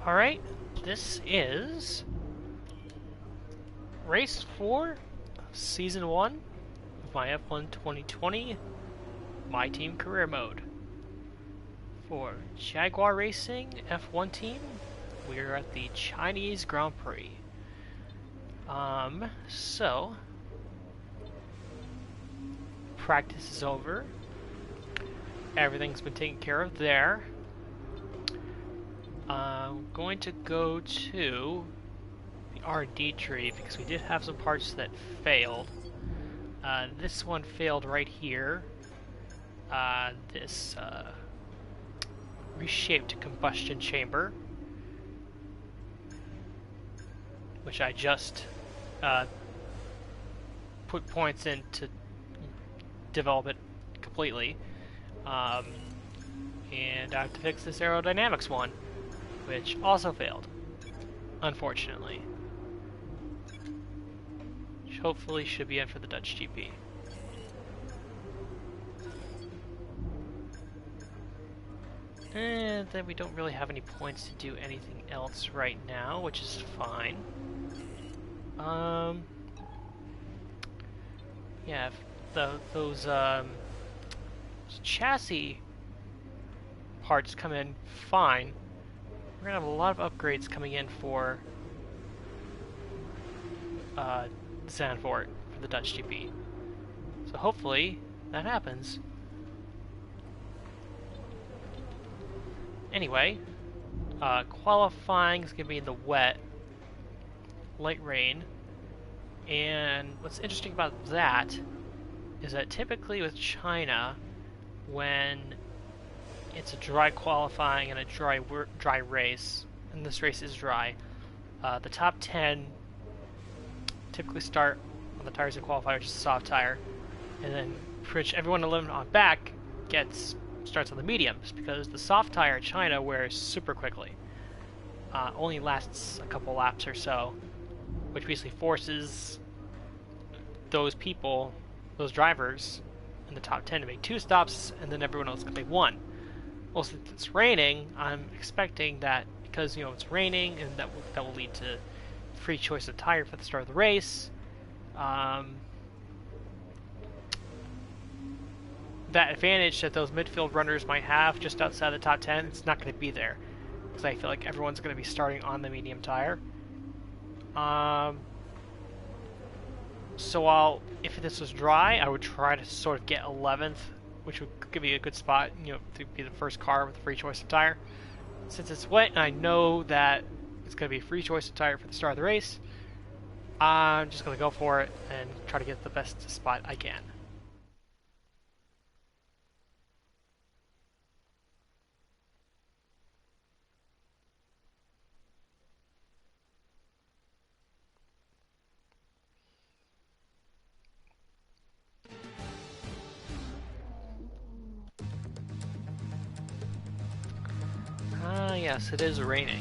Alright, this is Race 4, Season 1 of my F1 2020 My Team Career Mode. For Jaguar Racing F1 team, we are at the Chinese Grand Prix. So practice is over. Everything's been taken care of there. I'm going to go to the R&D tree because we did have some parts that failed. This one failed right here. This reshaped combustion chamber, which I just put points in to develop it completely. And I have to fix this aerodynamics one, which also failed, unfortunately. Which hopefully should be in for the Dutch GP. And then we don't really have any points to do anything else right now, which is fine. Yeah, if those chassis parts come in fine, we're gonna have a lot of upgrades coming in for Zandvoort for the Dutch GP. So hopefully that happens. Anyway, qualifying is gonna be in the wet, light rain, and what's interesting about that is that typically with China, when it's a dry qualifying and a dry race, and this race is dry, the top 10 typically start on the tires that qualify, which is a soft tire, and then pretty much everyone on back starts on the mediums, because the soft tire in China wears super quickly. Only lasts a couple laps or so, which basically forces those people, those drivers in the top 10 to make 2 stops, and then everyone else can make 1. Well, since it's raining, I'm expecting that because it's raining, and that will lead to free choice of tire for the start of the race. That advantage that those midfield runners might have just outside the top 10, it's not going to be there, because I feel like everyone's going to be starting on the medium tire. So if this was dry, I would try to sort of get 11th, which would give me a good spot, to be the first car with a free choice of tire. Since it's wet and I know that it's going to be a free choice of tire for the start of the race, I'm just going to go for it and try to get the best spot I can. Yes, it is raining.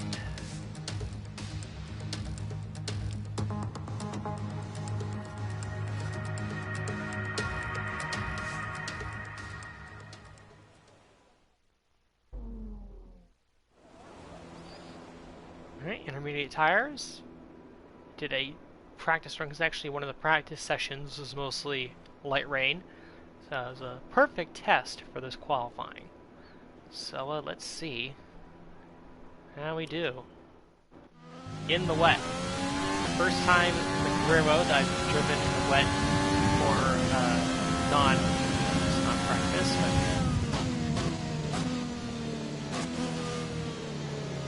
Alright, intermediate tires. Did a practice run, because actually one of the practice sessions was mostly light rain. So it was a perfect test for this qualifying. So let's see how we do in the wet. First time in the career mode that I've driven in the wet for non-practice,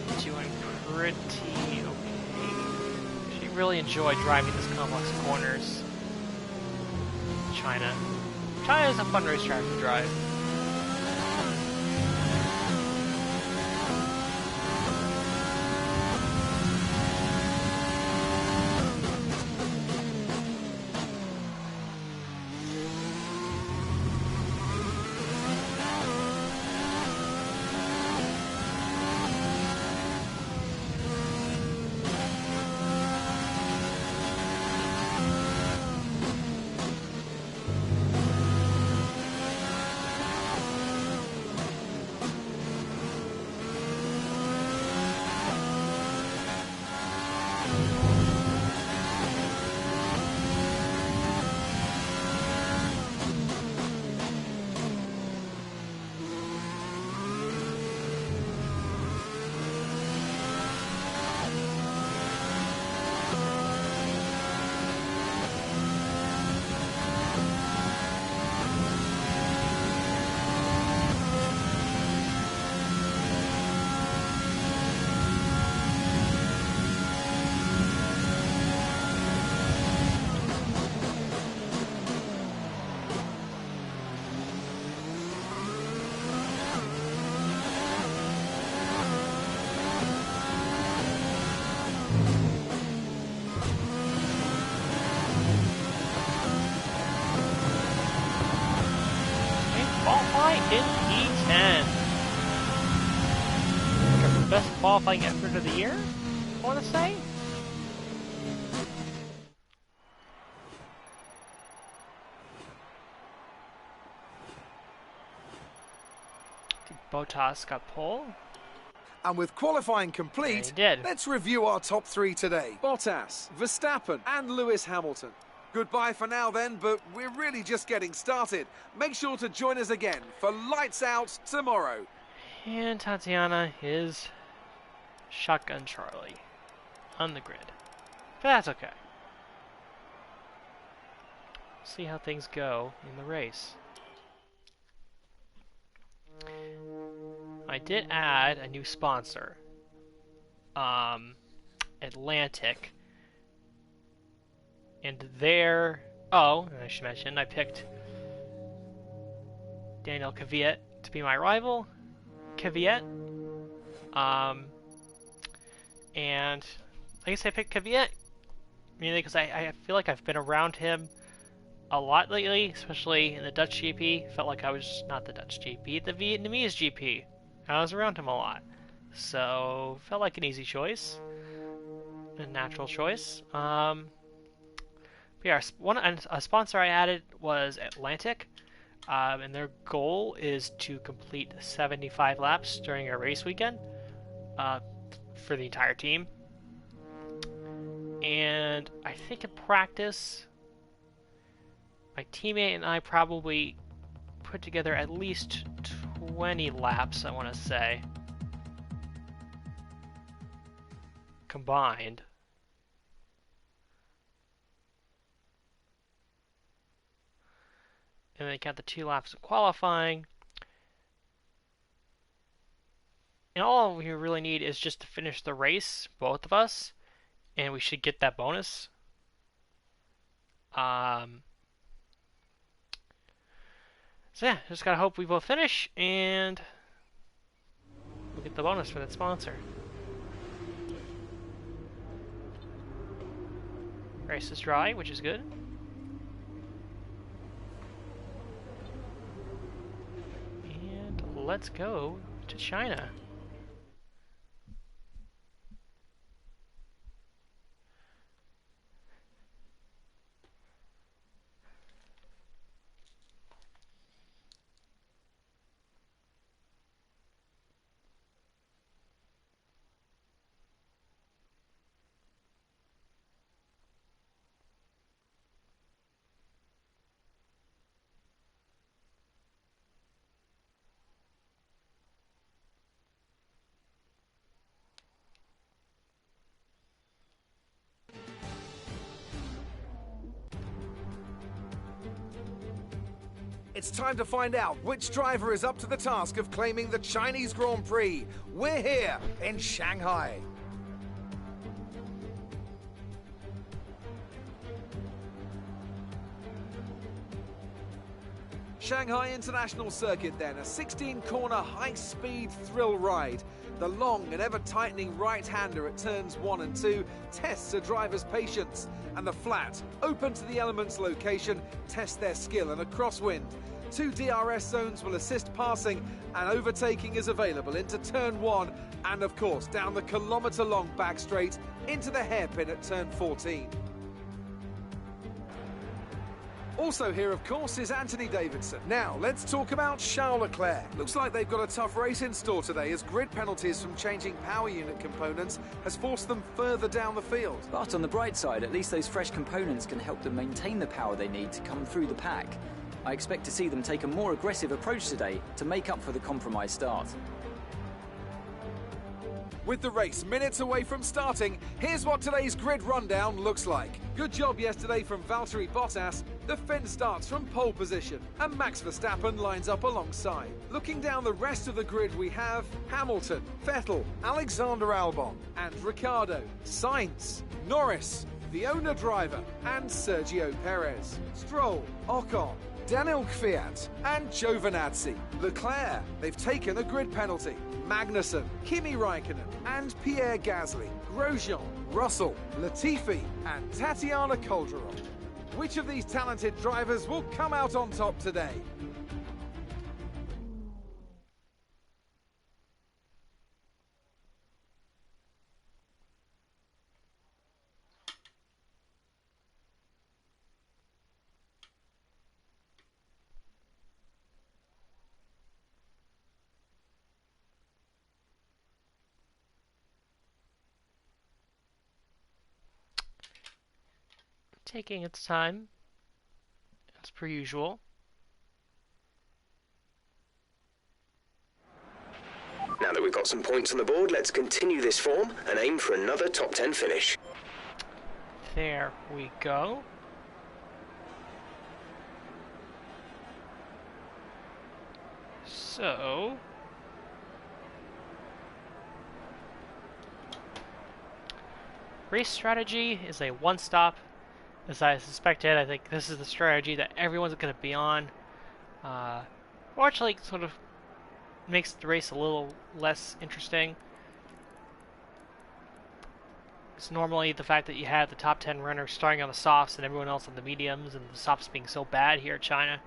but doing pretty okay. Actually really enjoy driving this complex corners. China is a fun racetrack to drive. in P10. Our best qualifying effort of the year, I want to say. I think Bottas got pole. And with qualifying complete, let's review our top three today. Bottas, Verstappen and Lewis Hamilton. Goodbye for now then, but we're really just getting started. Make sure to join us again for Lights Out tomorrow. And Tatiana is Shotgun Charlie on the grid. But that's okay. See how things go in the race. I did add a new sponsor, Atlantic, and there, I should mention, I picked Daniel Kvyat to be my rival, Kvyat, and I guess I picked Kvyat, mainly because I feel like I've been around him a lot lately, especially in the Dutch GP. Felt like I was, not the Dutch GP, the Vietnamese GP. I was around him a lot, so felt like an easy choice, a natural choice. But yeah, a sponsor I added was Atlantic, and their goal is to complete 75 laps during a race weekend for the entire team. And I think in practice, my teammate and I probably put together at least 20 laps, I want to say, combined. And then count the 2 laps of qualifying. And all we really need is just to finish the race, both of us, and we should get that bonus. So yeah, just gotta hope we both finish, and we'll get the bonus for that sponsor. Race is dry, which is good. And let's go to China. It's time to find out which driver is up to the task of claiming the Chinese Grand Prix. We're here in Shanghai. Shanghai International Circuit then, a 16-corner high-speed thrill ride. The long and ever-tightening right-hander at turns 1 and 2 tests a driver's patience, and the flat, open to the elements location, tests their skill in a crosswind. 2 DRS zones will assist passing, and overtaking is available into turn 1, and of course down the kilometre-long back straight into the hairpin at turn 14. Also here, of course, is Anthony Davidson. Now, let's talk about Charles Leclerc. Looks like they've got a tough race in store today, as grid penalties from changing power unit components has forced them further down the field. But on the bright side, at least those fresh components can help them maintain the power they need to come through the pack. I expect to see them take a more aggressive approach today to make up for the compromised start. With the race minutes away from starting, here's what today's grid rundown looks like. Good job yesterday from Valtteri Bottas. The Finn starts from pole position, and Max Verstappen lines up alongside. Looking down the rest of the grid, we have Hamilton, Vettel, Alexander Albon, and Ricciardo, Sainz, Norris, the owner driver, and Sergio Perez, Stroll, Ocon, Daniel Kvyat, and Giovinazzi. Leclerc, they've taken a grid penalty. Magnussen, Kimi Raikkonen, and Pierre Gasly, Grosjean, Russell, Latifi, and Tatiana Calderon. Which of these talented drivers will come out on top today? taking its time, as per usual. Now that we've got some points on the board, let's continue this form and aim for another top 10 finish. There we go. So, race strategy is a one-stop. As I suspected, I think this is the strategy that everyone's going to be on. Fortunately, sort of makes the race a little less interesting. It's normally the fact that you have the top 10 runners starting on the softs and everyone else on the mediums, and the softs being so bad here in China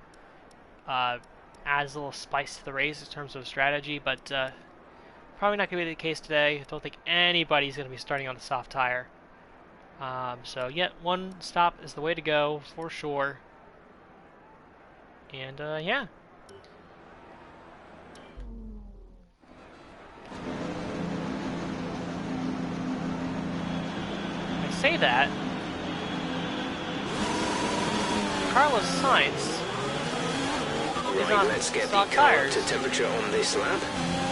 adds a little spice to the race in terms of strategy, but probably not going to be the case today. I don't think anybody's going to be starting on a soft tire. So, yeah, one stop is the way to go for sure. And, yeah. I say that. Carlos Sainz is on Let's get the stock car tires. to temperature on this lap.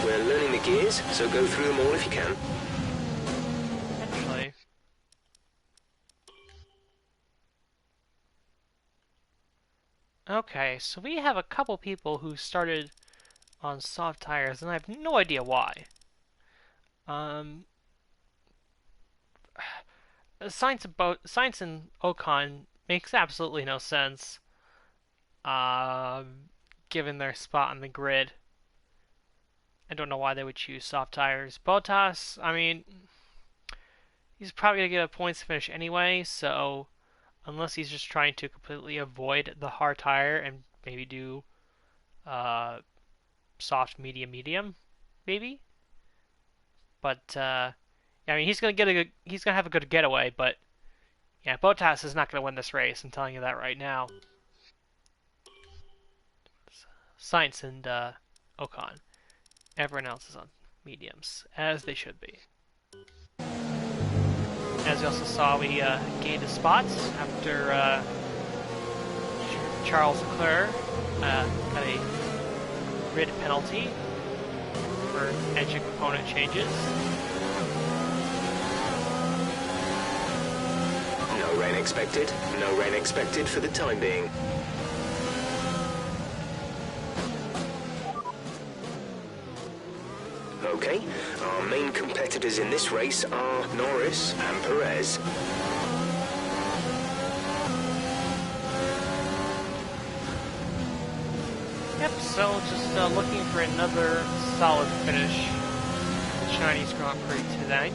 We're learning the gears, so go through them all if you can. Actually. Okay, so we have a couple people who started on soft tires, and I have no idea why. Science and Ocon makes absolutely no sense, given their spot on the grid. I don't know why they would choose soft tires. Bottas, I mean, he's probably going to get a points finish anyway, so unless he's just trying to completely avoid the hard tire and maybe do soft, medium, maybe. But yeah, I mean, he's gonna have a good getaway. But yeah, Bottas is not gonna win this race. I'm telling you that right now. Sainz and Ocon. Everyone else is on mediums, as they should be. As you also saw, we gained a spot after Charles Leclerc got a grid penalty for engine component changes. No rain expected. No rain expected for the time being. Okay, our main competitors in this race are Norris and Perez. Yep, so just looking for another solid finish in the Chinese Grand Prix tonight.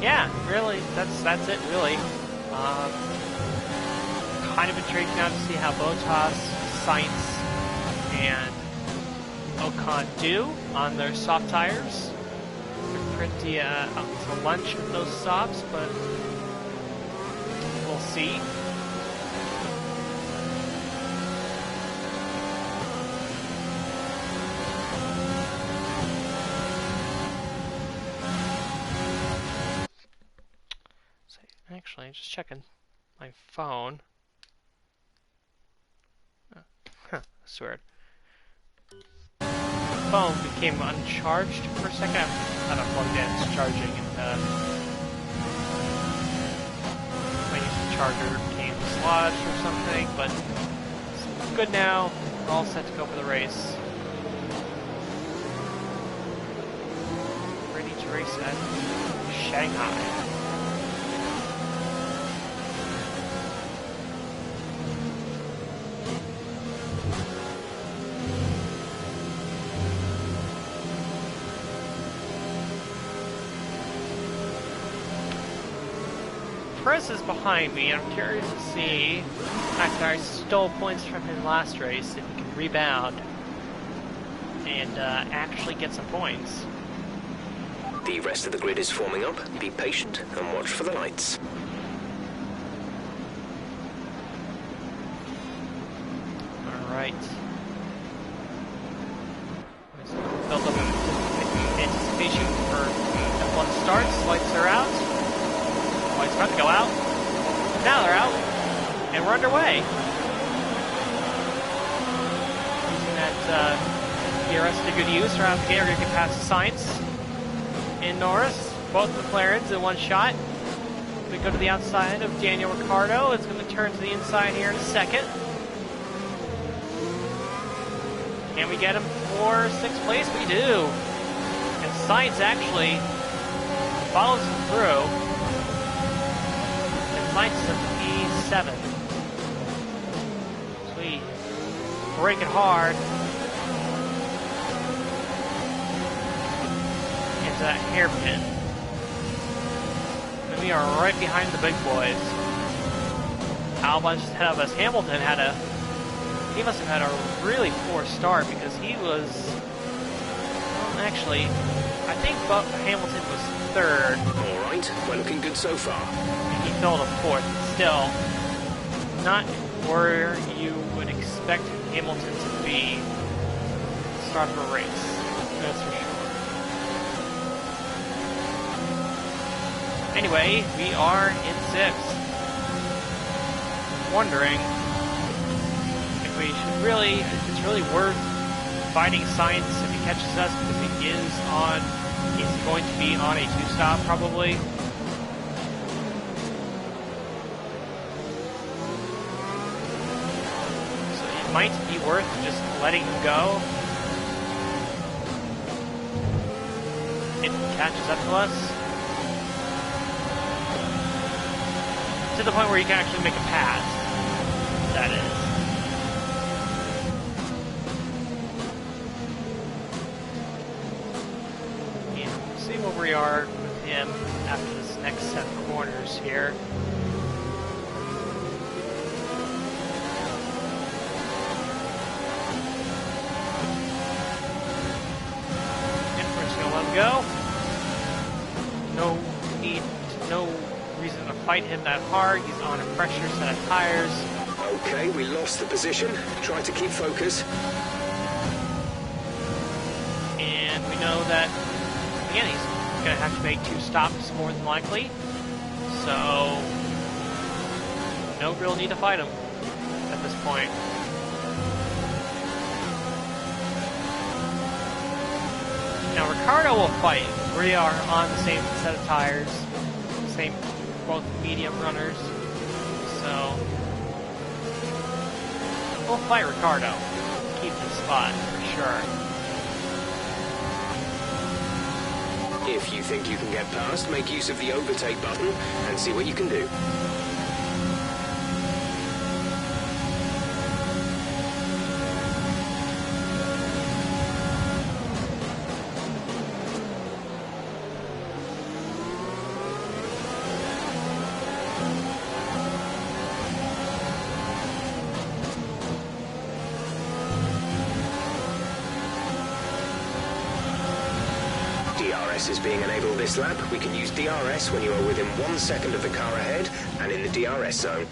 Yeah, really, that's it, really. Kind of intrigued now to see how Bottas, Sainz, and Ocon do on their soft tires. They're pretty up to lunch with those softs, but we'll see. So, actually, just checking my phone. That's weird. Phone became uncharged for a second. I don't know, plugged in, it's charging, and my used charger became dislodged or something, but it's good now. We're all set to go for the race. Ready to race at Shanghai. Perez is behind me, and I'm curious to see after I stole points from his last race if he can rebound and actually get some points. The rest of the grid is forming up. Be patient and watch for the lights. Alright. Build up anticipation for And we're underway. Using that DRS to good use right out the gate, we're going to get past Sainz and Norris. Both McLarens in one shot. We go to the outside of Daniel Ricciardo. It's going to turn to the inside here in a second. Can we get him for 6th place? We do. And Sainz actually follows him through. And Sainz is at P7. So we break it hard into that hairpin. And we are right behind the big boys. Albon's just ahead of us. Hamilton he must have had a really poor start because he was, well, actually, I think Hamilton was 3rd. All right, we're looking good so far. And he fell to 4th. Still, not where you would expect Hamilton to be at the start of a race. That's for sure. Anyway, we are in 6th. Wondering if it's really worth fighting Sainz if he catches us, because he's going to be on a 2-stop probably. So it might be worth just letting him go if he catches up to us. To the point where you can actually make a pass, that is. See where we are with him after this next set of corners here. And we're just gonna let him go. No reason to fight him that hard. He's on a pressure set of tires. Okay, we lost the position. Try to keep focus. And we know that again, he's going to have to make 2 stops more than likely. So, no real need to fight him at this point. Now, Ricciardo will fight. We are on the same set of tires, both medium runners. So, we'll fight Ricciardo. Keep the spot for sure. If you think you can get past, make use of the overtake button and see what you can do. DRS is being enabled this lap. We can use DRS when you are within 1 second of the car ahead and in the DRS zone.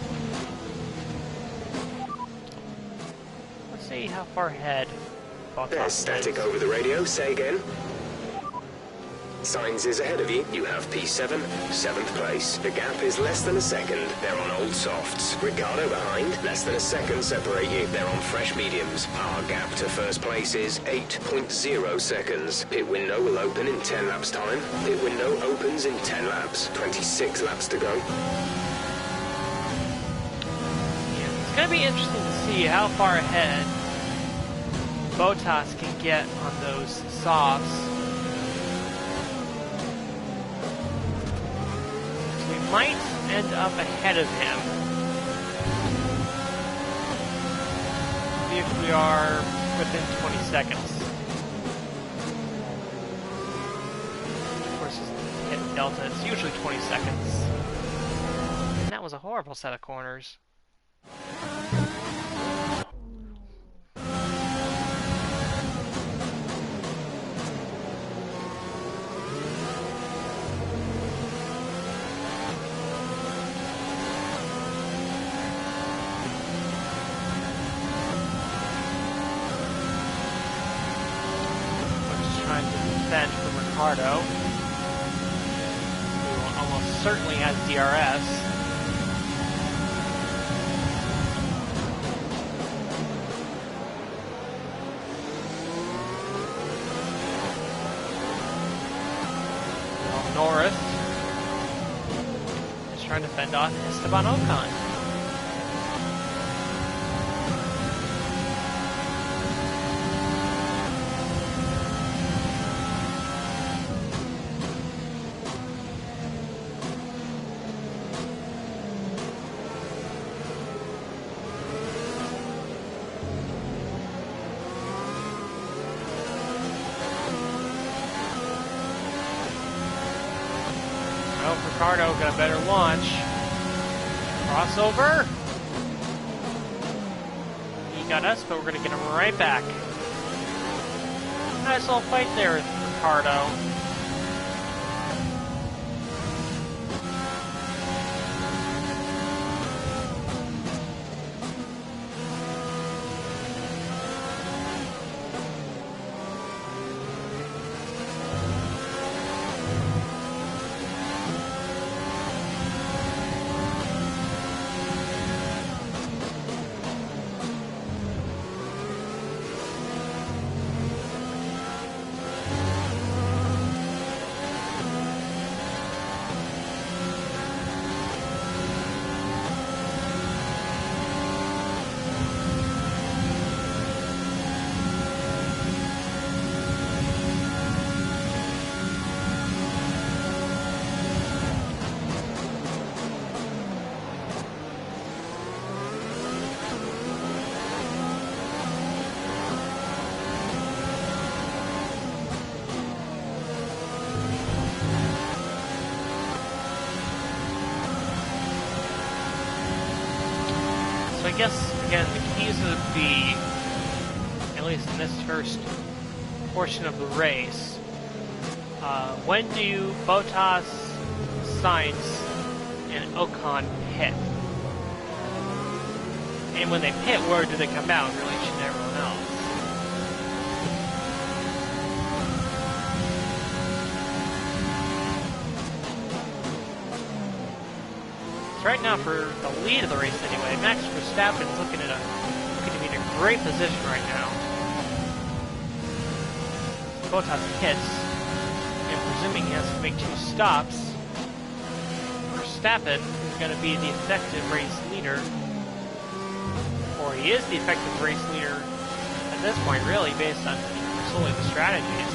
Let's see how far ahead There's static over the radio. Say again. Sainz is ahead of you. You have P7, 7th place. The gap is less than a second. They're on old softs. Ricciardo behind, less than a second separate you. They're on fresh mediums. Our gap to first place is 8.0 seconds. Pit window will open in 10 laps time. Pit window opens in 10 laps. 26 laps to go. Yeah, it's going to be interesting to see how far ahead Bottas can get on those softs. Might end up ahead of him if we are within 20 seconds. Of course, hit delta, it's usually 20 seconds. And that was a horrible set of corners. From Ricciardo, who almost certainly has DRS. trying to fend off Esteban Ocon. Ricardo got a better launch. Crossover. He got us, but we're going to get him right back. Nice little fight there with Ricardo. So I guess, again, the keys would be, at least in this first portion of the race, when do Bottas, Sainz, and Ocon pit? And when they pit, where do they come out in relation to everyone else? Right now, for the lead of the race anyway, Max Verstappen is looking to be in a great position right now. Bottas hits, and presuming he has to make 2 stops, Verstappen is going to be the effective race leader, or he is the effective race leader at this point, really, based on solely the strategies.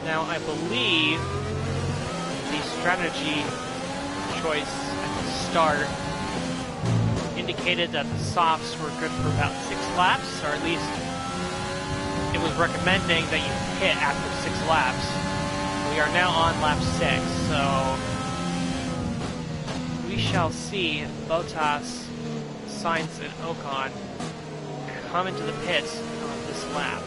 Now, I believe the strategy choice at the start indicated that the softs were good for about 6 laps, or at least it was recommending that you hit after 6 laps. We are now on lap 6, so we shall see Bottas, Sainz, and Ocon come into the pits on this lap.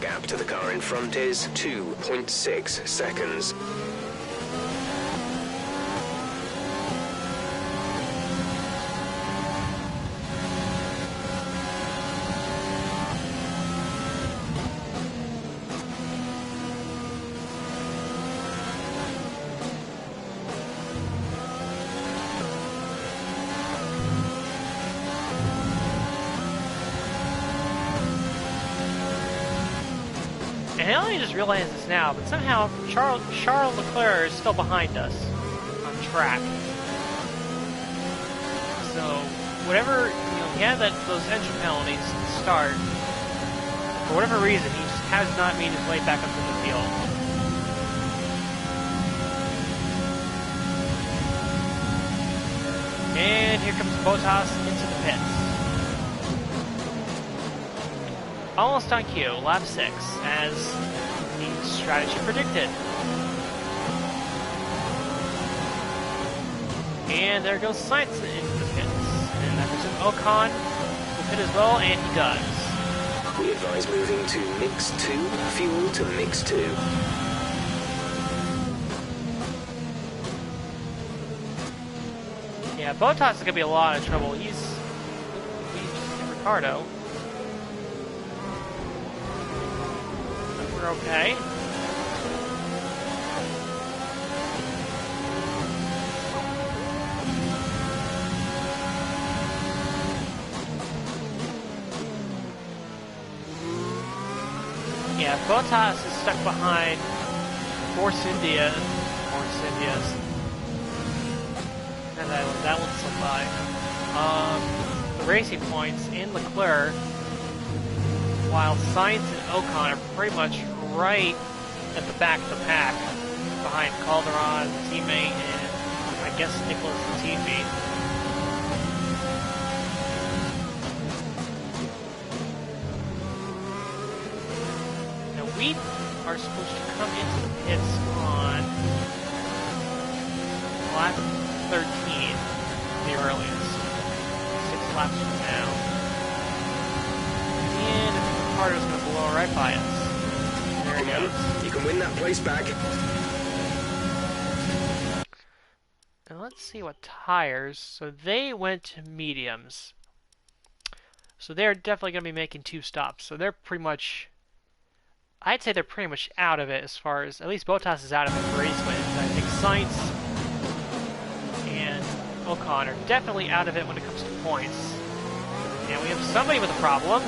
Gap to the car in front is 2.6 seconds. And I only just realized this now, but somehow Charles Leclerc is still behind us on track. So whatever, he had those engine penalties at the start. For whatever reason, he just has not made his way back up to the field. And here comes Bottas into the pits. Almost on cue, lap 6, as the strategy predicted. And there goes Science into the pits. And I presume Ocon will pit as well, and he does. We advise moving to mix 2, fuel to mix 2. Yeah, Bottas is going to be a lot of trouble. He's Ricardo. But we're okay. Yeah, Bottas is stuck behind Force Indias. And that one slip by. The racing points in Leclerc, while Sainz and Ocon are pretty much right at the back of the pack, behind Calderon, teammate, and I guess Nicholas Latifi. We are supposed to come into the pits on lap 13, the earliest. 6 laps from now. And I think Ricardo's going to blow right by us. There he goes. You can win that place back. And let's see what tires. So they went to mediums. So they're definitely going to be making 2 stops. So they're pretty much... I'd say they're pretty much out of it as far as, at least Bottas is out of it for race wins. I think Sainz and Ocon are definitely out of it when it comes to points. And we have somebody with a problem.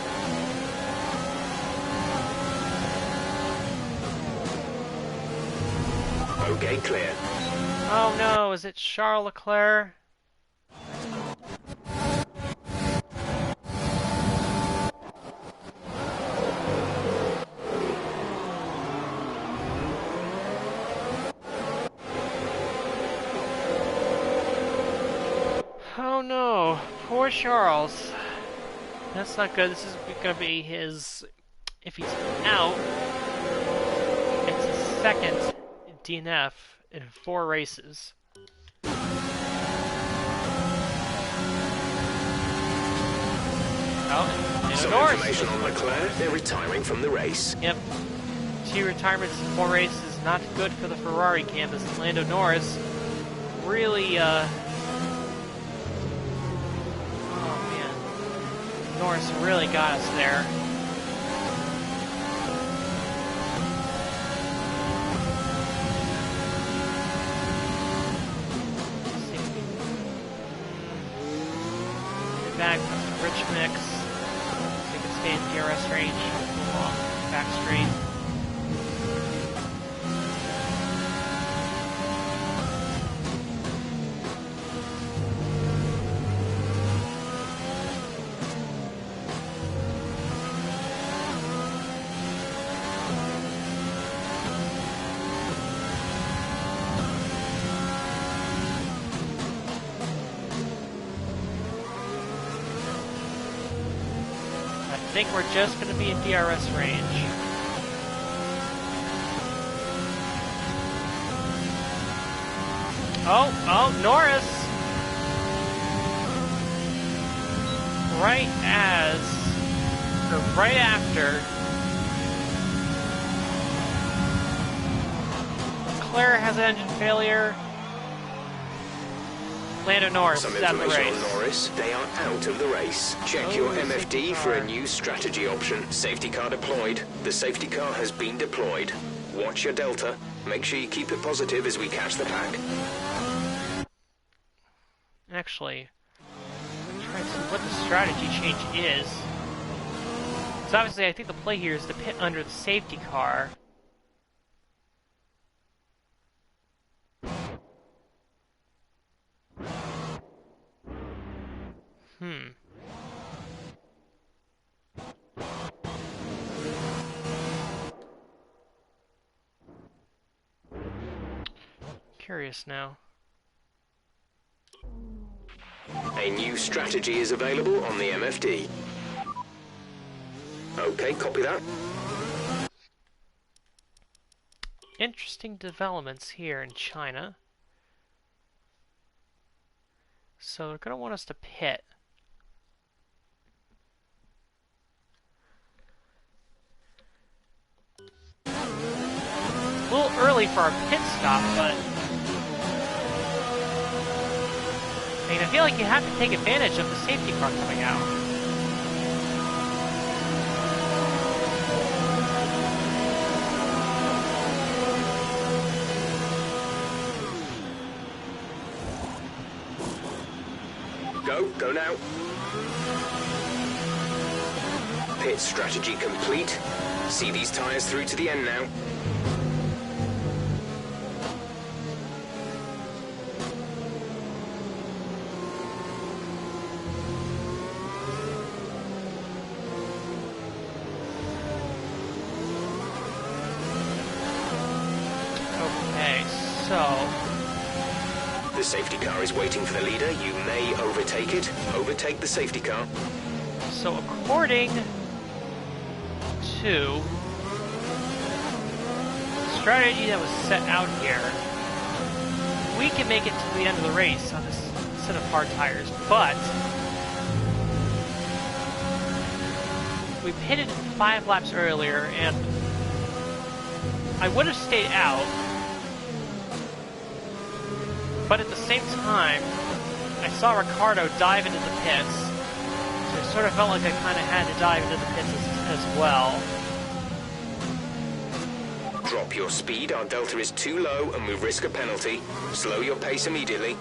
Okay, clear. Oh no, is it Charles Leclerc? Oh no, poor Charles. That's not good. This is going to be his, if he's out, it's his second DNF in 4 races. Oh, and Some information on Leclerc, they're retiring from the race. Yep. 2 retirements in 4 races is not good for the Ferrari camp, as Lando Norris really, Norris really got us there. Get back, put some rich mix. So you can stay in DRS range. Move off, back straight. I think we're just going to be in DRS range. Oh, Norris! Right after Leclerc has an engine failure, Lando Norris Some is out of the information race. on Norris. They are out of the race. Check your MFD for a new strategy option. Safety car deployed. The safety car has been deployed. Watch your delta. Make sure you keep it positive as we catch the pack. Actually, try to see what the strategy change is. So obviously I think the play here is to pit under the safety car. Curious now. A new strategy is available on the MFD. Okay, copy that. Interesting developments here in China. So they're going to want us to pit. A little early for our pit stop, but I mean, I feel like you have to take advantage of the safety car coming out. Go now. Pit strategy complete. See these tyres through to the end now. Okay, so The safety car is waiting for the leader. You may overtake it. Overtake the safety car. So according to the strategy that was set out here, we can make it to the end of the race on this set of hard tires, but we pitted 5 laps earlier, and I would have stayed out, but at the same time, I saw Ricardo dive into the pits, so I sort of felt like I kind of had to dive into the pits as well. Drop your speed. Our delta is too low and we risk a penalty. Slow your pace immediately.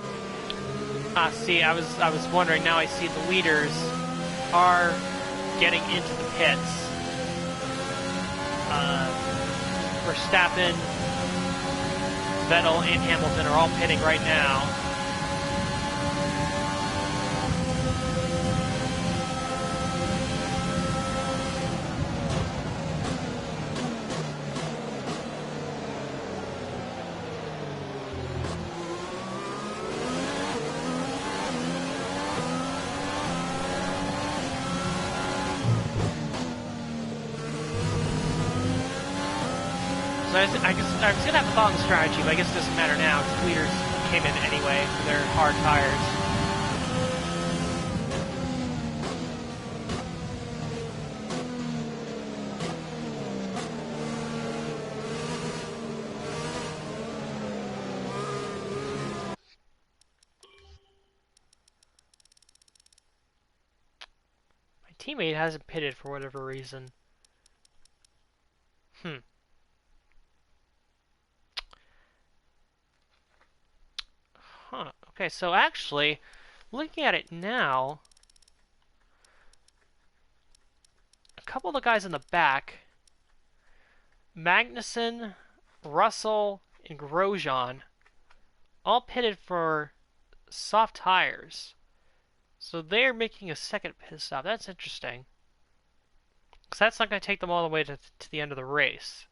See, I was wondering, now I see the leaders are getting into the pits. Verstappen, Vettel, and Hamilton are all pitting right now. So I was gonna have a thought on the strategy, but I guess it doesn't matter now, because the leaders came in anyway for their hard tires. My teammate hasn't pitted for whatever reason. Huh. Okay, so actually, looking at it now, a couple of the guys in the back, Magnussen, Russell, and Grosjean, all pitted for soft tires. So they're making a second pit stop. That's interesting. Because that's not going to take them all the way to the end of the race.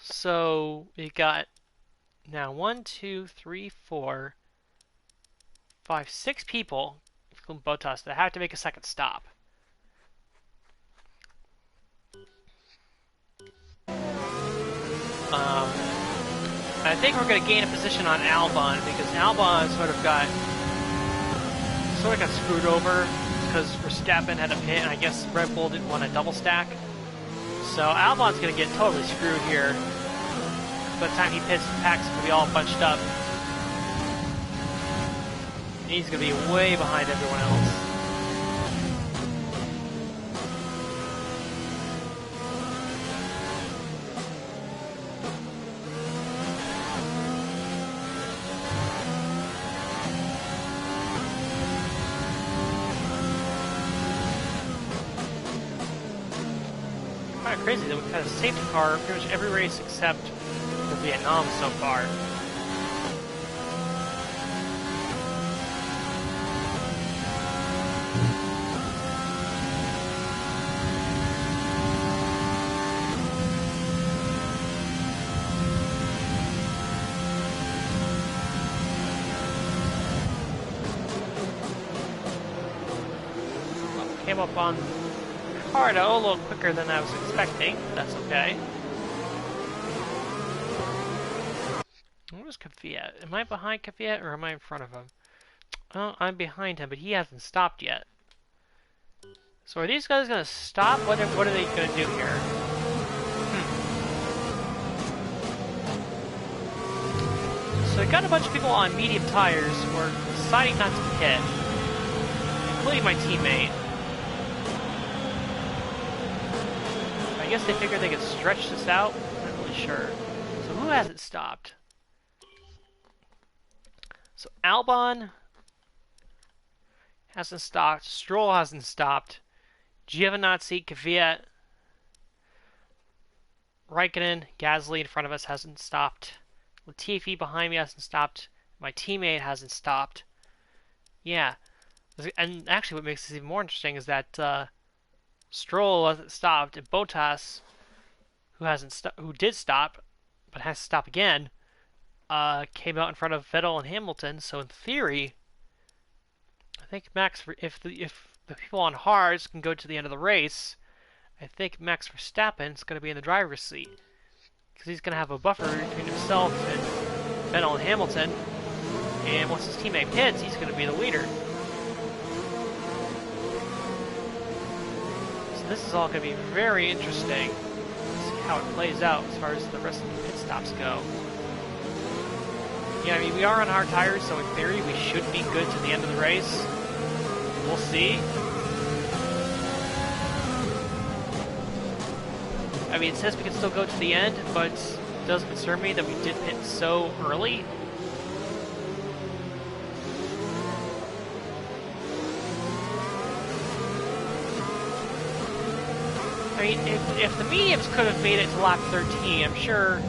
So we got now 1, 2, 3, 4, 5, 6 people, including Bottas, that have to make a second stop. I think we're going to gain a position on Albon, because Albon sort of got screwed over because Verstappen had a pit, and I guess Red Bull didn't want a double stack. So Albon's going to get totally screwed here. By the time he pits, the pack's going to be all bunched up. And he's going to be way behind everyone else. Kind of crazy that we've had a safety car pretty much every race except for Vietnam so far. Came up on Ricardo a little quicker than I was expecting, but that's okay. Where's Kvyat? Am I behind Kvyat or am I in front of him? Oh, I'm behind him, but he hasn't stopped yet. So are these guys gonna stop? What are they gonna do here? So we got a bunch of people on medium tires who are deciding not to pit, including my teammate. I guess they figured they could stretch this out. I'm not really sure. So who hasn't stopped? So Albon hasn't stopped. Stroll hasn't stopped. Giovinazzi, Kvyat, Raikkonen, Gasly in front of us hasn't stopped. Latifi behind me hasn't stopped. My teammate hasn't stopped. Yeah. And actually what makes this even more interesting is that Stroll hasn't stopped, and Bottas, who did stop, but has to stop again, came out in front of Vettel and Hamilton. So in theory, I think if the people on hards can go to the end of the race, I think Max Verstappen is going to be in the driver's seat. Because he's going to have a buffer between himself and Vettel and Hamilton. And once his teammate pits, he's going to be the leader. So this is all going to be very interesting to see how it plays out as far as the rest of the pit stops go. Yeah, I mean, we are on hard tires, so in theory we should be good to the end of the race. We'll see. I mean, it says we can still go to the end, but it does concern me that we did pit so early. I mean, if the mediums could have made it to lap 13, I'm sure,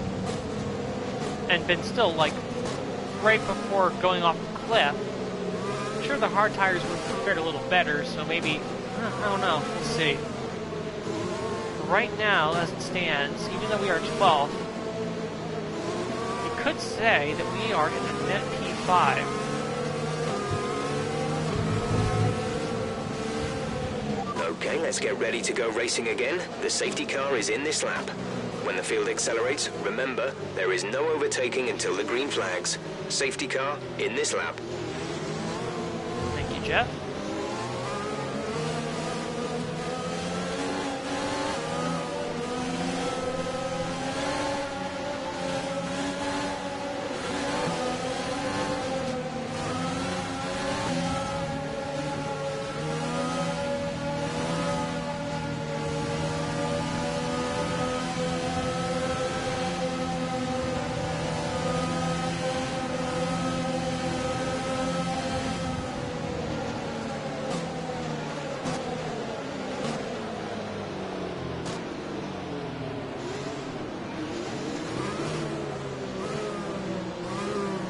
and been still, like, right before going off the cliff, I'm sure the hard tires would have fared a little better, so maybe, I don't know, we'll see. Right now, as it stands, even though we are 12th, you could say that we are in the net P5. Okay, let's get ready to go racing again. The safety car is in this lap. When the field accelerates, remember, there is no overtaking until the green flags. Safety car in this lap. Thank you, Jeff.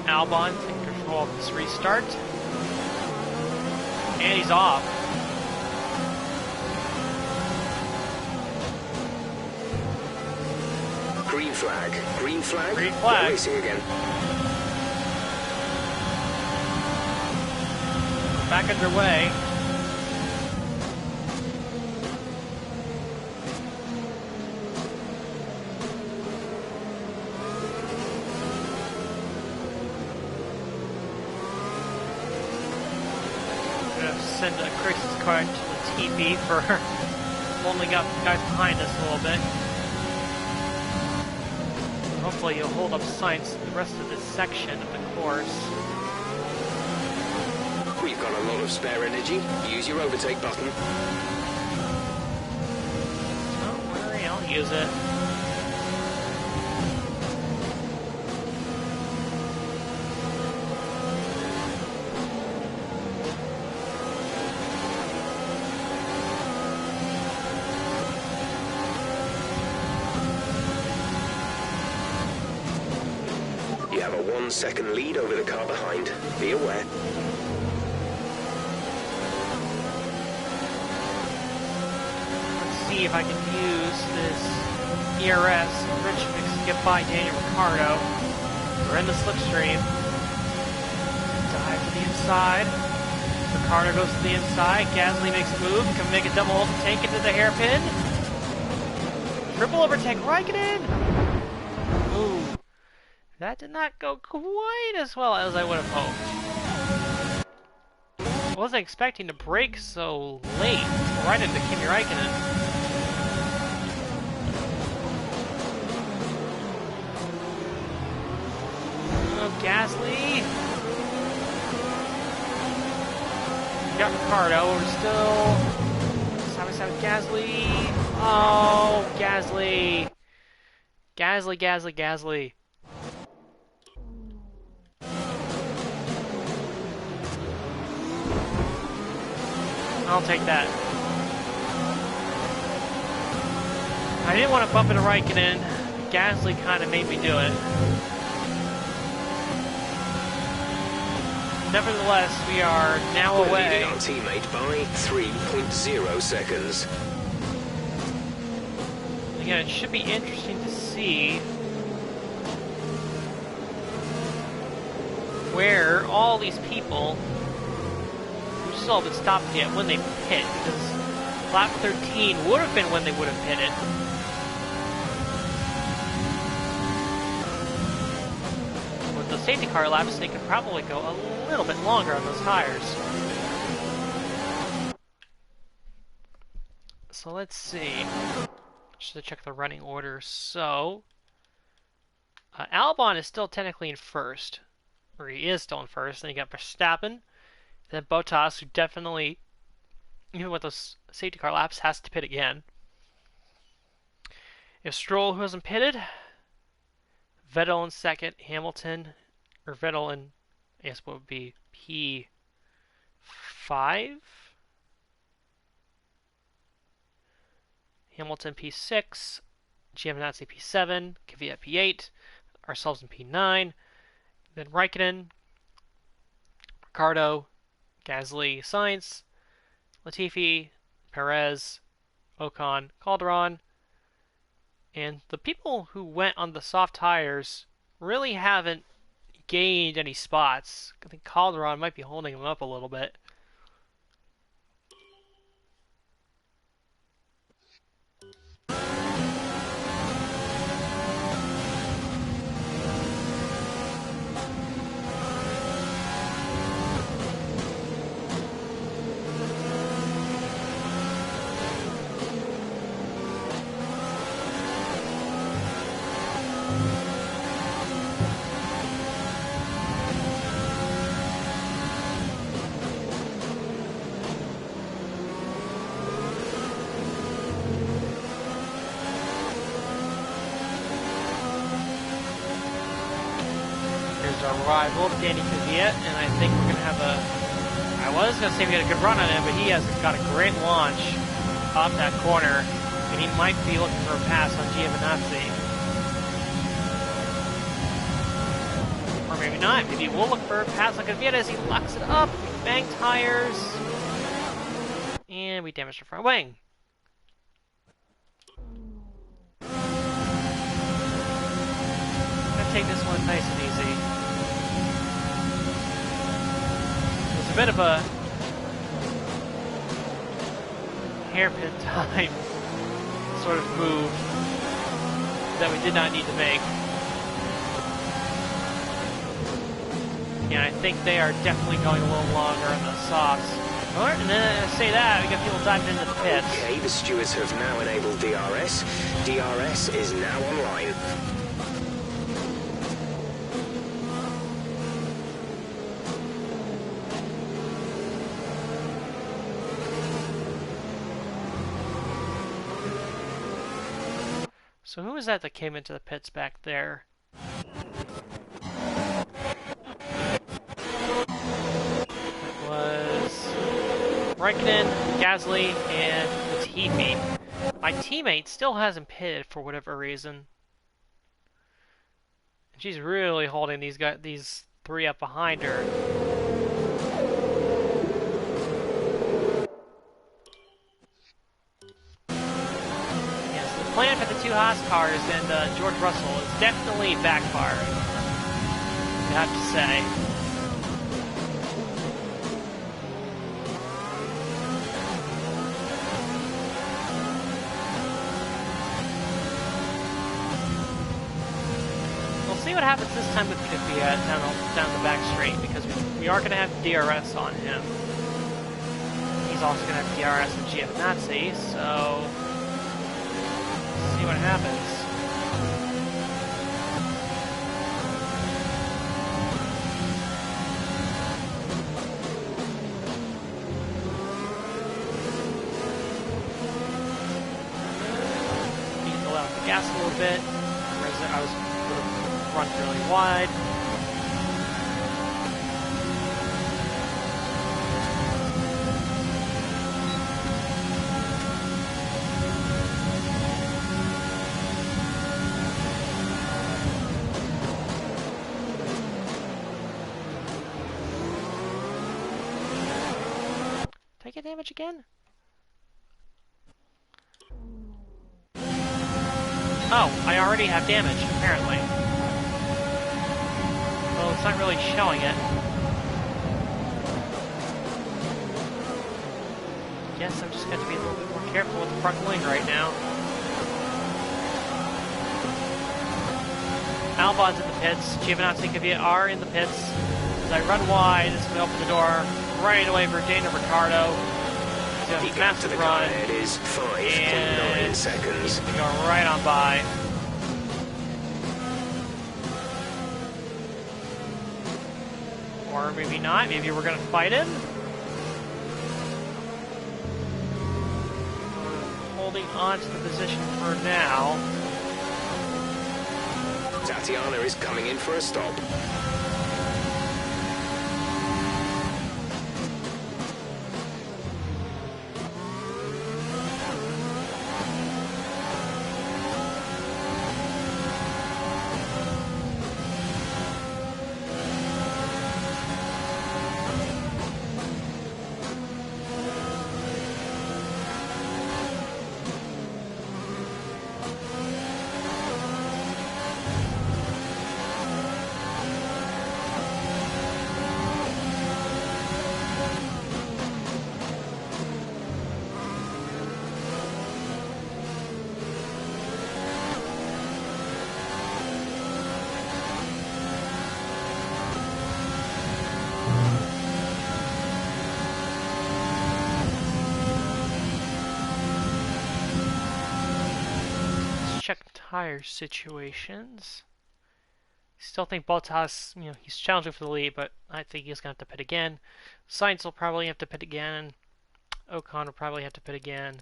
Albon taking control of this restart. And he's off. Green flag. Green flag. Green flag. We're racing again. Back underway. Send a crisis card to the TP for holding up guys behind us a little bit. Hopefully you'll hold up signs the rest of this section of the course. We've got a lot of spare energy. Use your overtake button. Don't worry, I'll use it. You have a 1 second lead over the car behind. Be aware. Let's see if I can use this ERS Rich Mix to get by Daniel Ricciardo. We're in the slipstream. Dive to the inside. Ricciardo goes to the inside. Gasly makes a move. Can make a double overtake into the hairpin. Triple overtake. Raikkonen! Ooh. That did not go quite as well as I would have hoped. I wasn't expecting to break so late, right into Kimi Räikkönen. Oh, Gasly! We got Ricardo, we're still... Side with Gasly! Oh, Gasly! Gasly! I'll take that. I didn't want to bump into Raikkonen. Gasly kind of made me do it. Nevertheless, we are now We're away. leading our teammate by 3.0 seconds. Again, it should be interesting to see where all these people who still haven't stopped yet when they pit, because lap 13 would have been when they would have pitted. With the safety car laps, they could probably go a little bit longer on those tires. So let's see. Just to check the running order. So, Albon is still technically in first. Or he is still in first. Then you got Verstappen. Then Bottas, who definitely, even with those safety car laps, has to pit again. If Stroll, who hasn't pitted, Vettel in second, Hamilton, or Vettel in, I guess what would be P5? Hamilton P6, Giovinazzi P7, Kvyat P8, ourselves in P9, then Raikkonen, Ricardo, Gasly, Sainz, Latifi, Perez, Ocon, Calderon, and the people who went on the soft tires really haven't gained any spots. I think Calderon might be holding them up a little bit. Our rival, Danny Kvyat, and I think we're going to have I was going to say we had a good run on him, but he has got a great launch off that corner, and he might be looking for a pass on Giovinazzi. Or maybe not. Maybe we'll look for a pass on Kvyat as he locks it up. We bang tires, and we damage the front wing. I'm going to take this one nice and easy. A bit of a hairpin time sort of move that we did not need to make. Yeah, I think they are definitely going a little longer on the softs. And then I say that, we got people diving into the pits. Okay, the stewards have now enabled DRS. DRS is now online. So who was that came into the pits back there? It was Raikkonen, Gasly, and Latifi. My teammate still hasn't pitted for whatever reason. And she's really holding these three up behind her. Plan for the two Haas cars and George Russell is definitely backfiring, I have to say. We'll see what happens this time with Kvyat down the back straight, because we are going to have DRS on him. He's also going to have DRS and Giovinazzi, so see what happens. Need to let off the gas a little bit. I was run really wide. Did I get damage again? Oh, I already have damage, apparently. Well, it's not really showing it. Guess I'm just going to be a little bit more careful with the front wing right now. Albon's in the pits. Giovinazzi and Kvyat are in the pits. As I run wide, this is going to open the door right away for Daniel Ricciardo. He's going to have a massive run. It is 5.9 seconds. Go right on by. Or maybe not. Maybe we're going to fight him. Holding on to the position for now. Tatiana is coming in for a stop. Check tire situations. Still think Bottas, he's challenging for the lead, but I think he's going to have to pit again. Sainz will probably have to pit again. Ocon will probably have to pit again.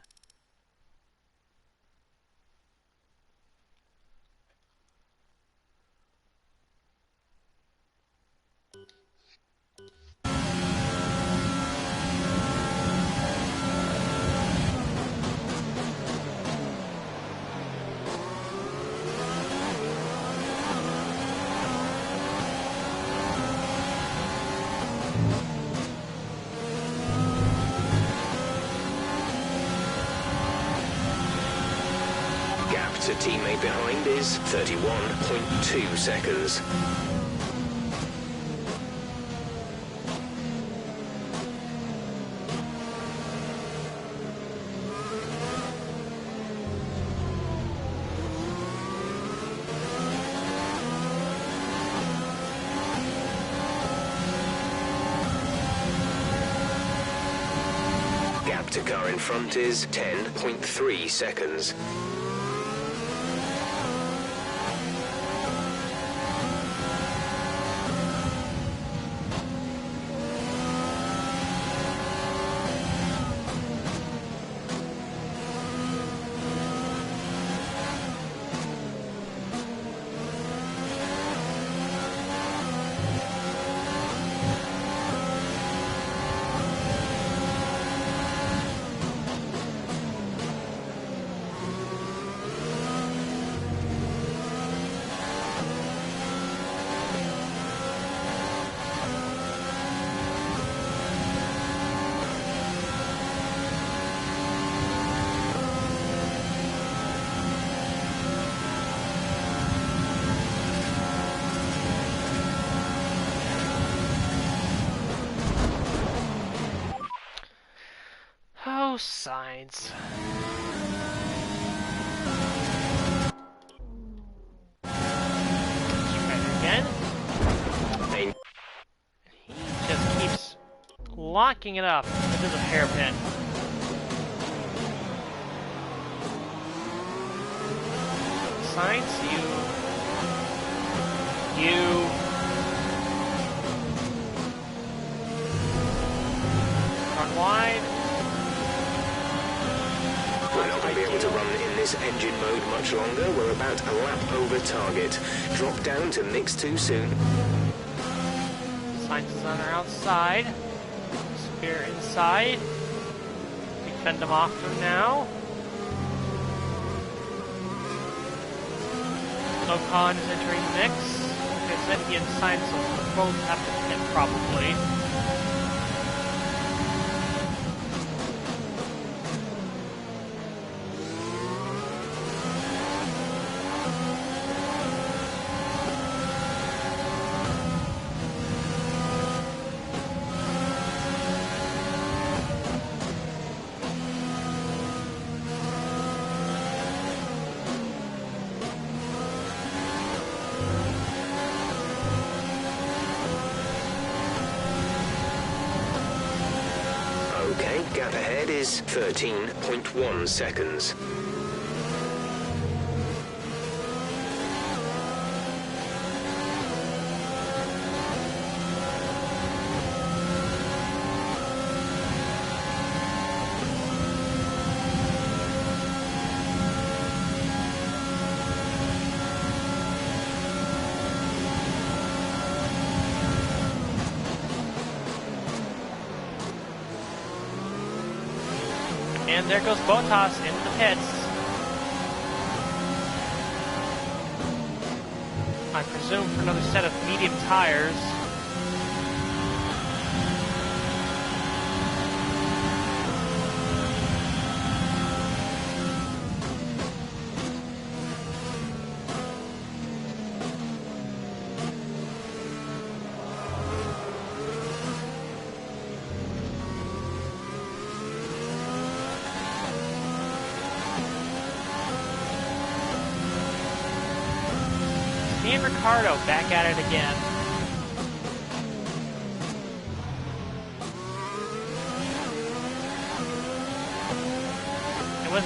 To teammate behind is 31.2 seconds. Gap to car in front is 10.3 seconds. Oh, Sainz. Try to locking it up. It is a hairpin. Science, you. Run wide. We're not going to be able to run in this engine mode much longer. We're about a lap over target. Drop down to mix too soon. Science is on our outside. Spear inside. We fend them off from now. Ocon is entering the mix. Like I said, he and Science will both have to hit probably. Okay, gap ahead is 13.1 seconds. And there goes Bottas into the pits. I presume for another set of medium tires. Me and Ricardo back at it again. And with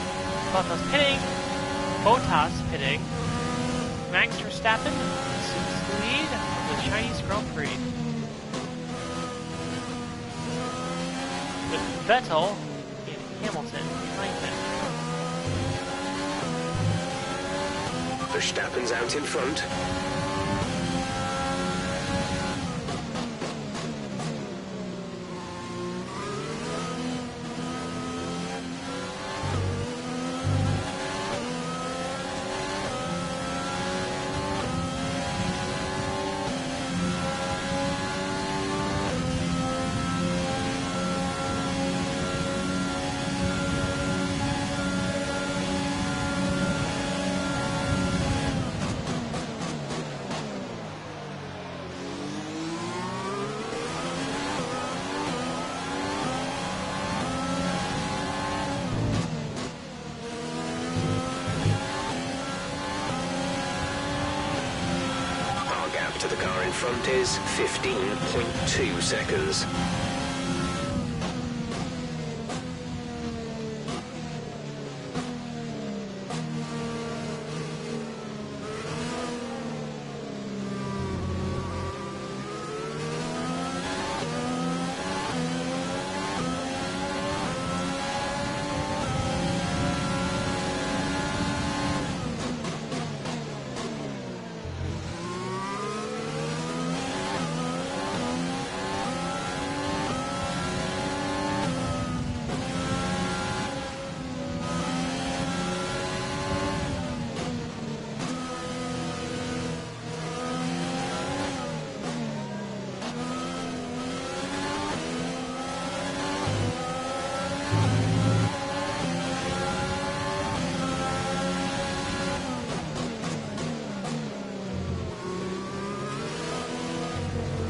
Bottas pitting, Max Verstappen assumes the lead of the Chinese Grand Prix. With Vettel and Hamilton behind him. Verstappen's out in front. To the car in front is 15.2 seconds.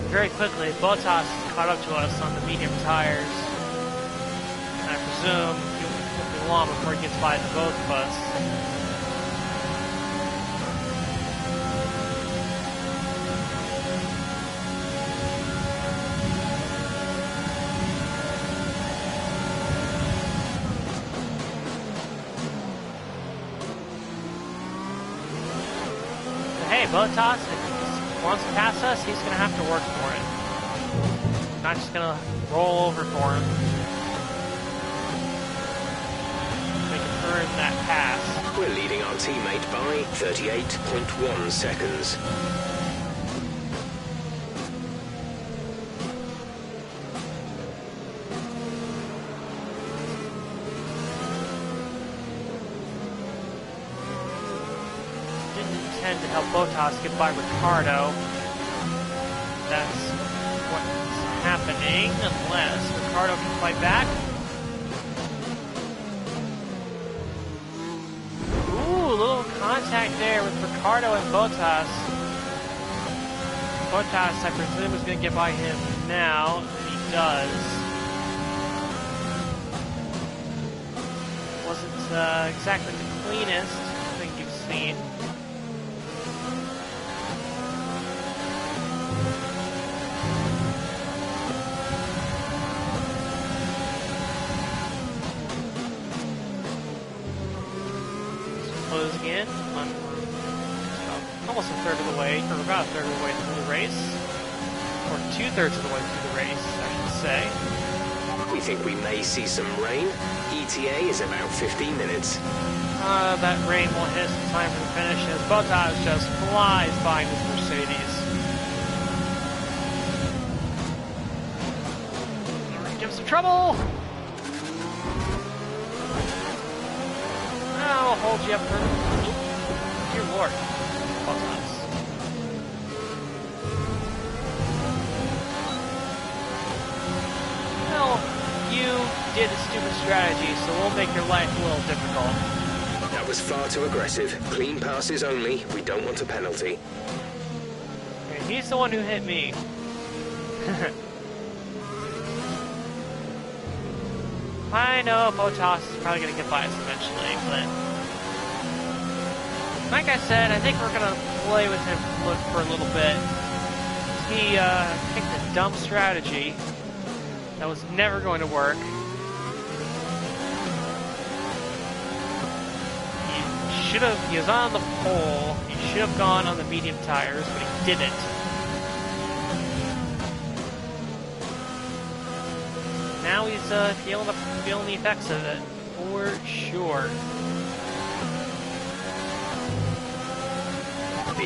Very quickly, Bottas caught up to us on the medium tires. And I presume it won't be long before he gets by the both of us. Bottas, if he wants to pass us, he's going to have to work for it. Not just going to roll over for him. They can earn that pass. We're leading our teammate by 38.1 seconds. To help Bottas get by Ricardo. That's what's happening, unless Ricardo can fight back. Ooh, a little contact there with Ricardo and Bottas. Bottas, I presume, is going to get by him now, and he does. Wasn't exactly the cleanest thing you've seen. Closing in on almost a third of the way, or about a third of the way through the race, or 2/3 of the way through the race, I should say. We think we may see some rain. ETA is about 15 minutes. That rain won't hit us in time for the finish as Bottas just flies by this Mercedes. Give him some trouble! I'll hold you up for... Dear Lord. Bottas. Well, you did a stupid strategy, so we'll make your life a little difficult. That was far too aggressive. Clean passes only. We don't want a penalty. Okay, he's the one who hit me. I know Bottas is probably going to get by us eventually, but... Like I said, I think we're going to play with him for a little bit. He picked a dumb strategy that was never going to work. He was on the pole. He should have gone on the medium tires, but he didn't. Now he's feeling the effects of it, for sure.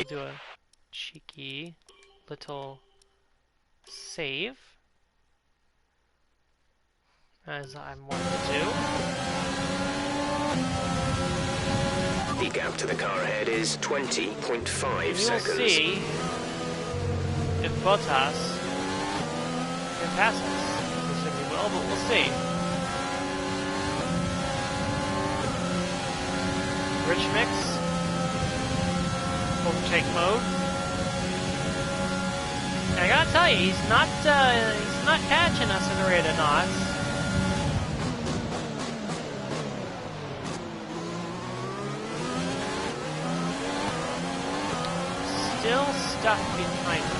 Do a cheeky little save, as I'm wont to do. The gap to the car ahead is 20.5 seconds. We'll see if Bottas can pass us. We will, but we'll see. Rich mix. Overtake mode. And I gotta tell you, he's not catching us in the rate of knots. Still stuck behind us.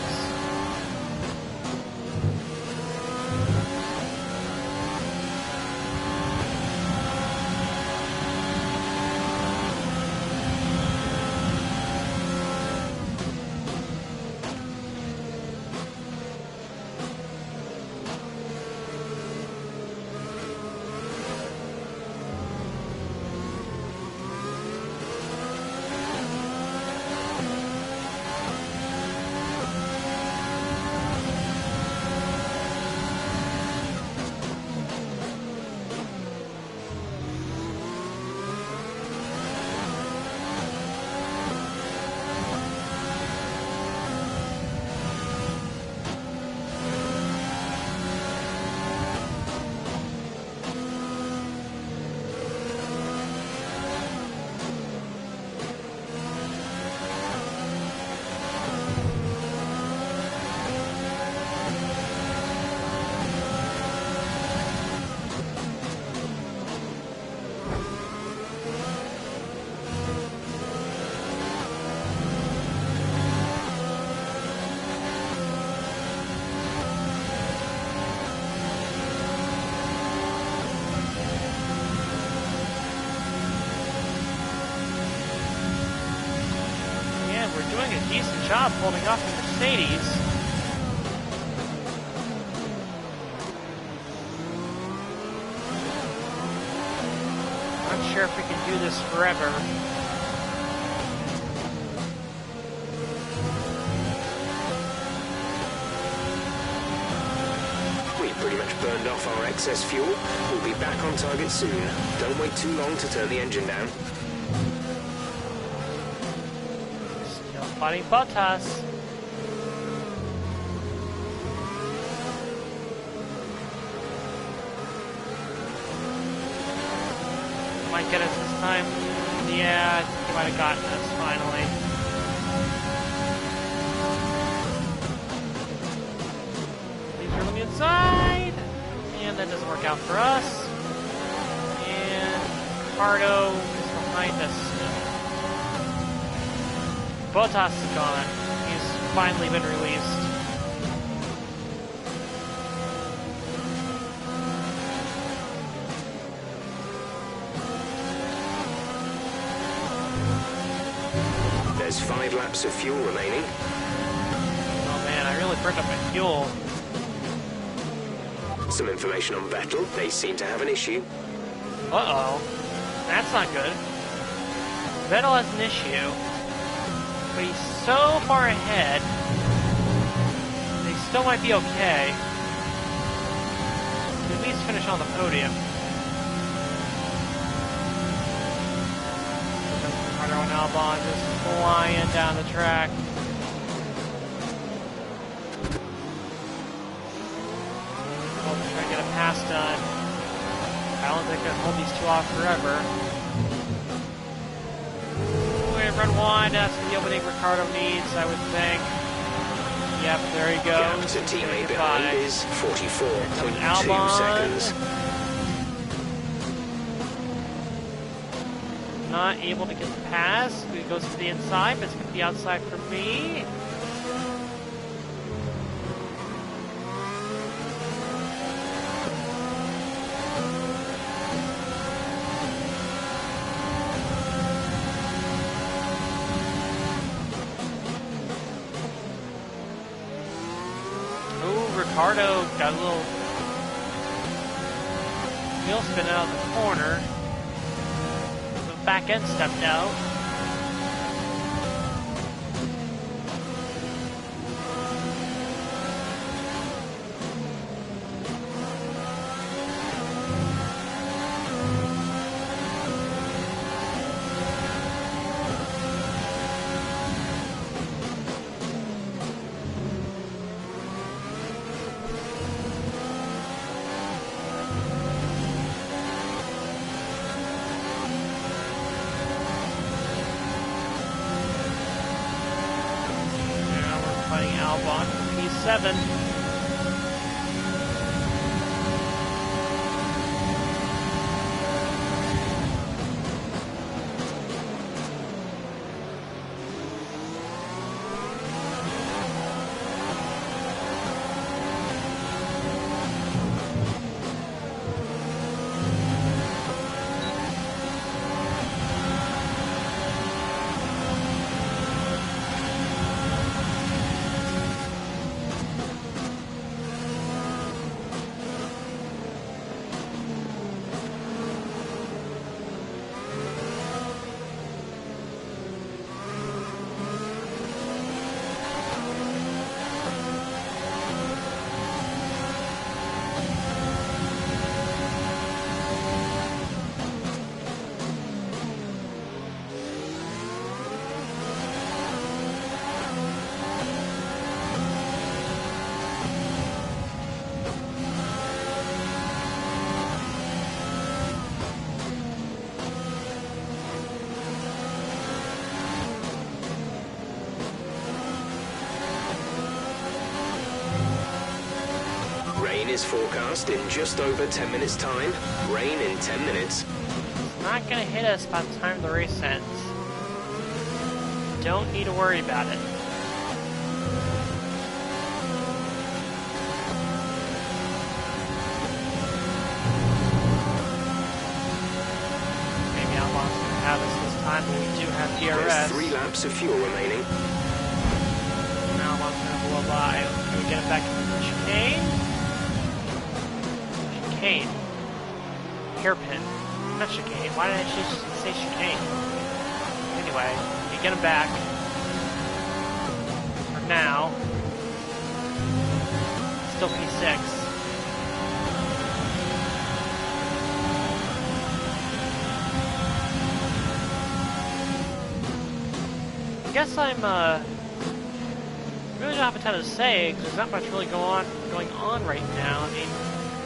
decent job holding off the Mercedes. Not sure if we can do this forever. We've pretty much burned off our excess fuel. We'll be back on target soon. Don't wait too long to turn the engine down. Still fighting Bottas. Might get us this time. Yeah, I think he might have gotten us finally. Leaves her on the inside. And that doesn't work out for us. And Ricardo is behind us still. Bottas is gone. He's finally been released. There's 5 laps of fuel remaining. Oh man, I really burned up my fuel. Some information on Vettel. They seem to have an issue. Uh-oh. That's not good. Vettel has an issue. But he's so far ahead. They still might be okay. At least finish on the podium. Ricardo and Albon just flying down the track. Oh, they're trying to get a pass done. I don't think I can hold these two off forever. Ooh, and run one. That's the opening Ricardo needs, I would think. Yep, there he Gap goes. to teammate behind is 44.2 Albon. seconds. Not able to get the pass. It goes to the inside, but it's going to be outside for me. Ooh, Ricardo got a little wheel spin out of the corner. Back end stepped out. Albon for P7. Rain is forecast in just over 10 minutes' time. Rain in 10 minutes. It's not going to hit us by the time the race ends. Don't need to worry about it. Maybe Albon's going to have us this time, but we do have DRS. There's 3 laps of fuel remaining. by. Can we get him back to the chicane? Chicane. Hairpin. Not chicane. Why did I just say chicane? Anyway, you get him back. For now. Still P6. I guess I'm really don't have a ton to say because there's not much really going on right now. I mean,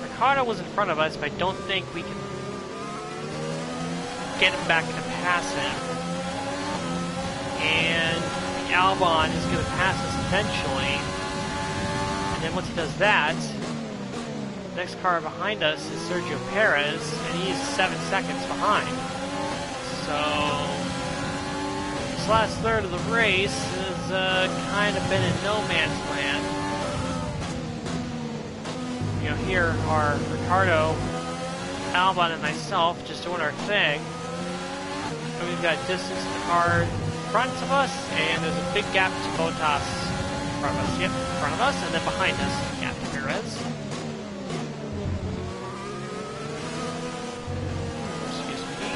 Ricardo was in front of us, but I don't think we can get him back to pass him. And Albon is going to pass us eventually. And then once he does that, the next car behind us is Sergio Perez, and he's 7 seconds behind. So this last third of the race has kind of been in no man's land. You know, here are Ricardo, Albon, and myself just doing our thing. And we've got distance to the car in front of us, and there's a big gap to Bottas in front of us. Yep, in front of us, and then behind us, gap to Perez. Excuse me.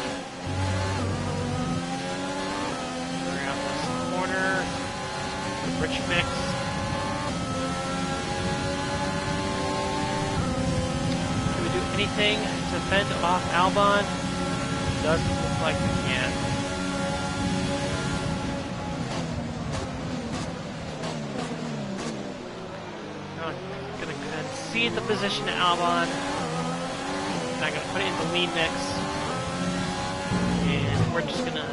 Around this corner, rich mix. Can we do anything to fend off Albon? Doesn't look like we can. I'm gonna concede the position to Albon. And I'm gonna put it in the lean mix. And we're just gonna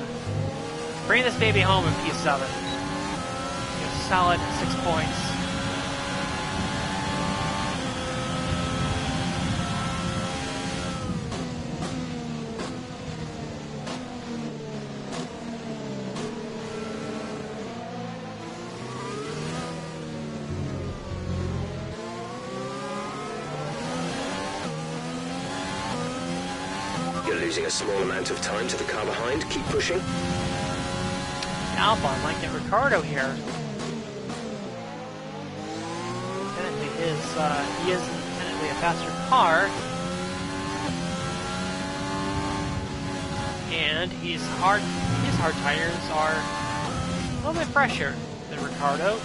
bring this baby home in P7. A solid 6 points. Losing a small amount of time to the car behind. Keep pushing. Albon might get Ricardo here. Technically he is technically a faster car. And his hard tires are a little bit fresher than Ricardo's.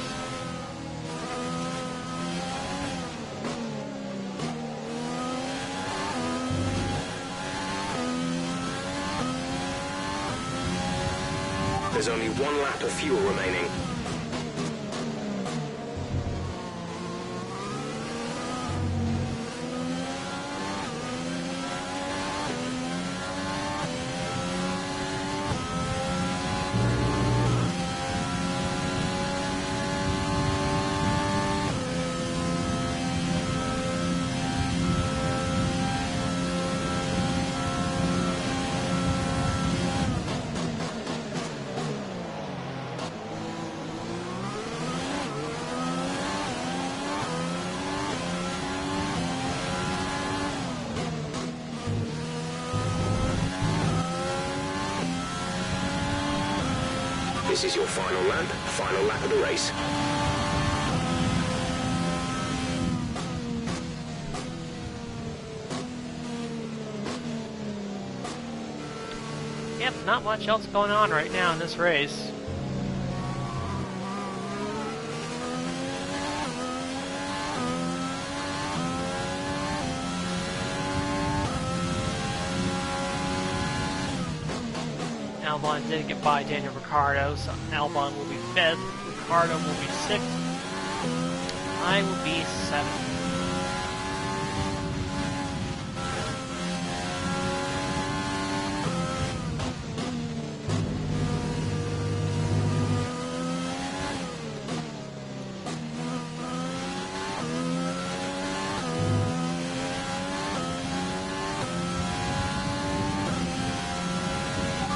There's only 1 lap of fuel remaining. This is your final lap of the race. Yep, not much else going on right now in this race. Albon did get by Daniel Ricciardo, so Albon will be 5th, Ricciardo will be 6th, I will be 7th.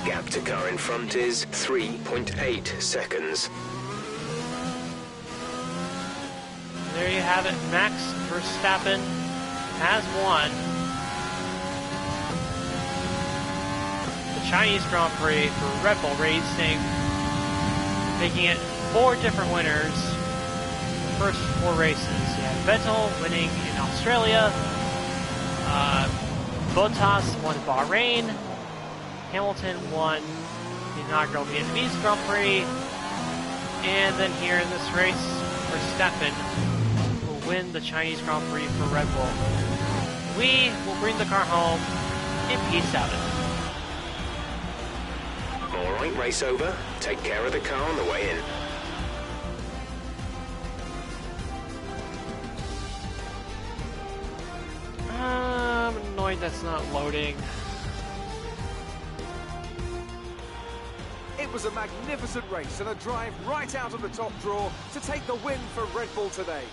Gap to car in front is 3.8 seconds. There you have it, Max Verstappen has won the Chinese Grand Prix for Red Bull Racing, making it 4 different winners first 4 races. You had Vettel winning in Australia, Bottas won Bahrain, Hamilton won the inaugural Vietnamese Grand Prix, and then here in this race, Verstappen will win the Chinese Grand Prix for Red Bull. We will bring the car home and peace out. Alright, race over. Take care of the car on the way in. I'm annoyed that's not loading. It was a magnificent race and a drive right out of the top draw to take the win for Red Bull today.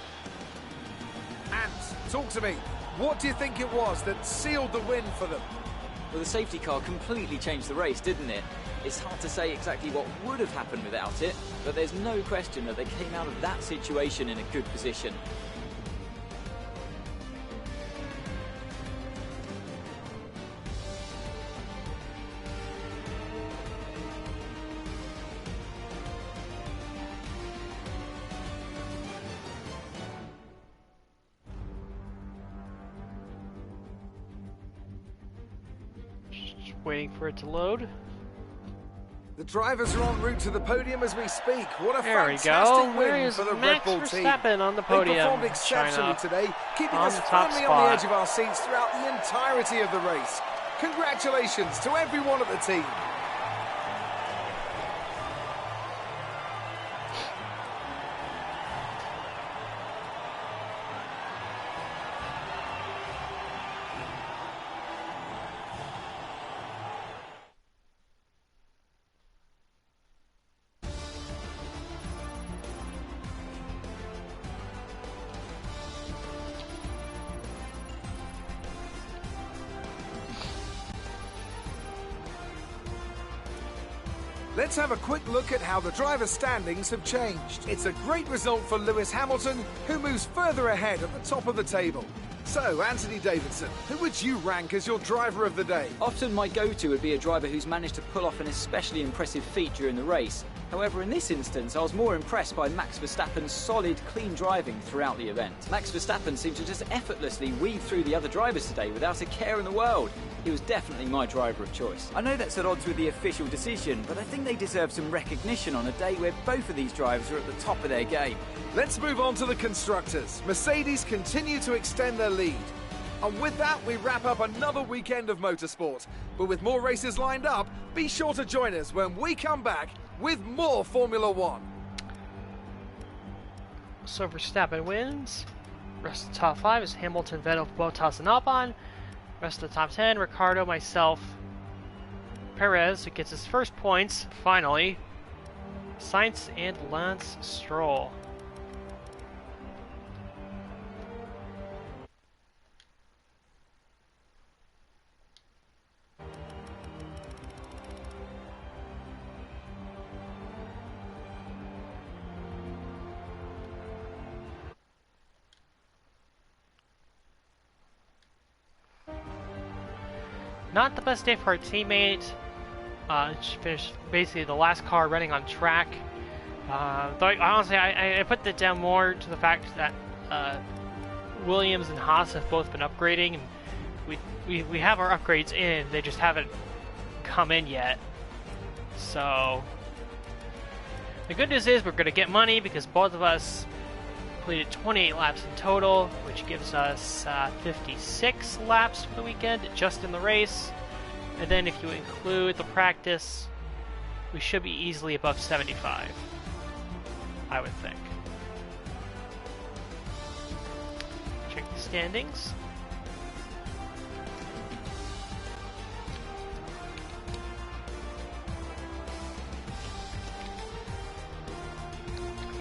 Ant, talk to me. What do you think it was that sealed the win for them? Well, the safety car completely changed the race, didn't it? It's hard to say exactly what would have happened without it, but there's no question that they came out of that situation in a good position. Just waiting for it to load. The drivers are en route to the podium as we speak. What a There we fantastic go. win There is for the Max Red Bull team. Verstappen on the podium. They performed exceptionally China today, keeping on us the top firmly on the spot. edge of our seats throughout the entirety of the race. Congratulations to everyone at the team. Let's have a quick look at how the driver standings have changed. It's a great result for Lewis Hamilton, who moves further ahead at the top of the table. So, Anthony Davidson, who would you rank as your driver of the day? Often my go-to would be a driver who's managed to pull off an especially impressive feat during the race. However, in this instance, I was more impressed by Max Verstappen's solid, clean driving throughout the event. Max Verstappen seemed to just effortlessly weave through the other drivers today without a care in the world. He was definitely my driver of choice. I know that's at odds with the official decision, but I think they deserve some recognition on a day where both of these drivers are at the top of their game. Let's move on to the constructors. Mercedes continue to extend their lead. And with that, we wrap up another weekend of motorsport. But with more races lined up, be sure to join us when we come back with more Formula One. So Verstappen wins. Rest of the top 5 is Hamilton, Vettel, Bottas, and Albon. Rest of the top 10, Ricciardo, myself, Perez, who gets his first points, finally, Sainz, and Lance Stroll. Not the best day for our teammate. She finished basically the last car running on track. Though honestly, I put that down more to the fact that Williams and Haas have both been upgrading, and we have our upgrades in. They just haven't come in yet. So the good news is we're going to get money because both of us completed 28 laps in total, which gives us 56 laps for the weekend just in the race. And then if you include the practice, we should be easily above 75, I would think. Check the standings.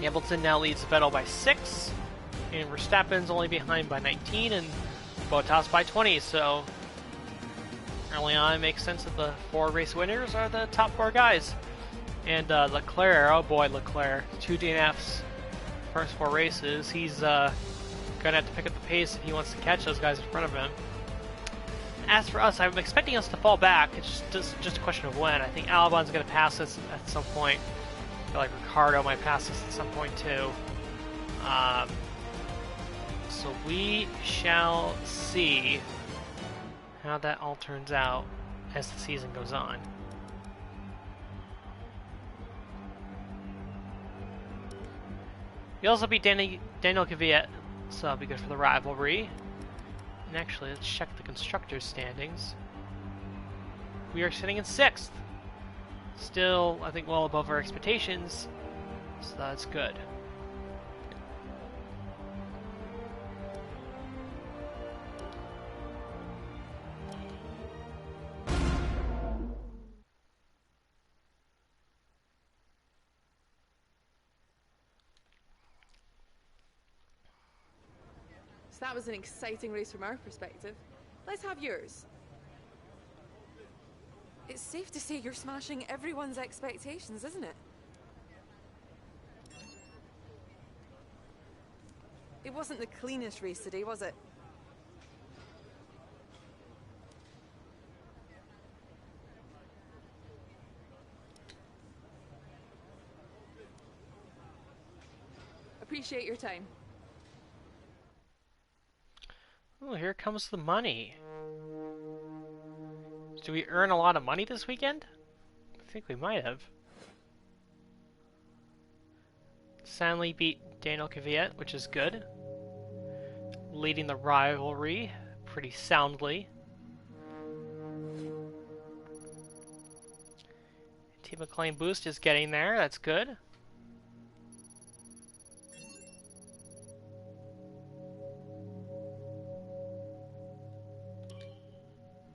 Hamilton now leads Vettel by 6, and Verstappen's only behind by 19, and Bottas by 20, so early on it makes sense that the 4 race winners are the top 4 guys. And Leclerc, oh boy, Leclerc, 2 DNFs, first 4 races. He's gonna have to pick up the pace if he wants to catch those guys in front of him. As for us, I'm expecting us to fall back. It's just a question of when. I think Albon's gonna pass us at some point. I feel like Ricciardo might pass us at some point too. Um, so we shall see how that all turns out as the season goes on. We also beat Daniel Kvyat, so that'll be good for the rivalry. And actually, let's check the constructors' standings. We are sitting in 6th. Still, I think, well above our expectations, so that's good. So that was an exciting race from our perspective. Let's have yours. It's safe to say you're smashing everyone's expectations, isn't it? It wasn't the cleanest race today, was it? Appreciate your time. Oh, here comes the money. Do we earn a lot of money this weekend? I think we might have. Soundly beat Daniel Kvyat, which is good. Leading the rivalry pretty soundly. Team McLean boost is getting there, that's good.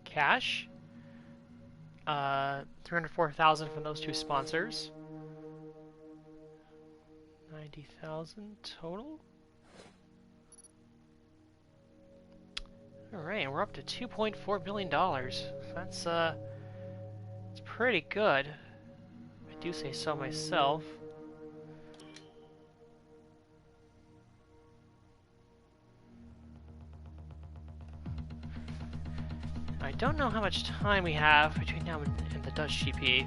Cash. 304,000 from those two sponsors. 90,000 total. All right, and we're up to $2.4 billion. That's it's pretty good. I do say so myself. I don't know how much time we have between now and the Dutch GP.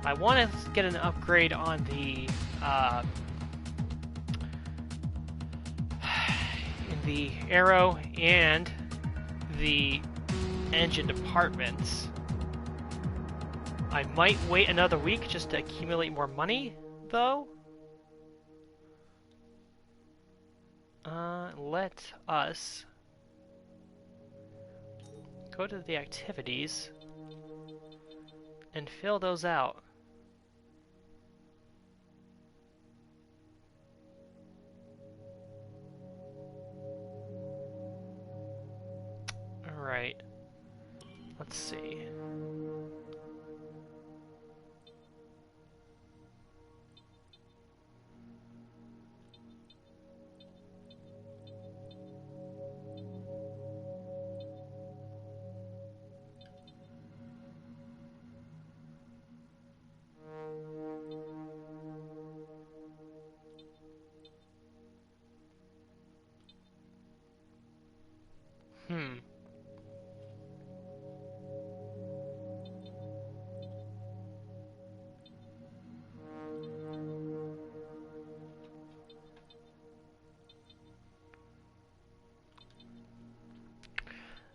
I want to get an upgrade on the in the aero and the engine departments. I might wait another week just to accumulate more money, though. Let us go to the activities and fill those out. Alright, let's see.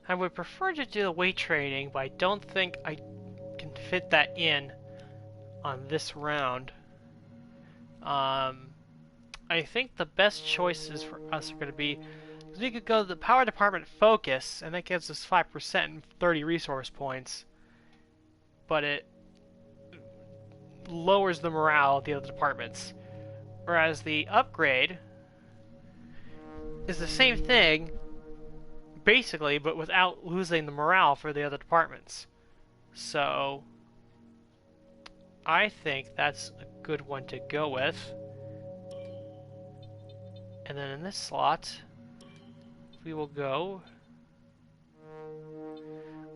I would prefer to do the weight training, but I don't think I can fit that in on this round. I think the best choices for us are going to be, because we could go to the power department focus, and that gives us 5% and 30 resource points, but it lowers the morale of the other departments. Whereas the upgrade is the same thing, basically, but without losing the morale for the other departments. So I think that's a good one to go with. And then in this slot, we will go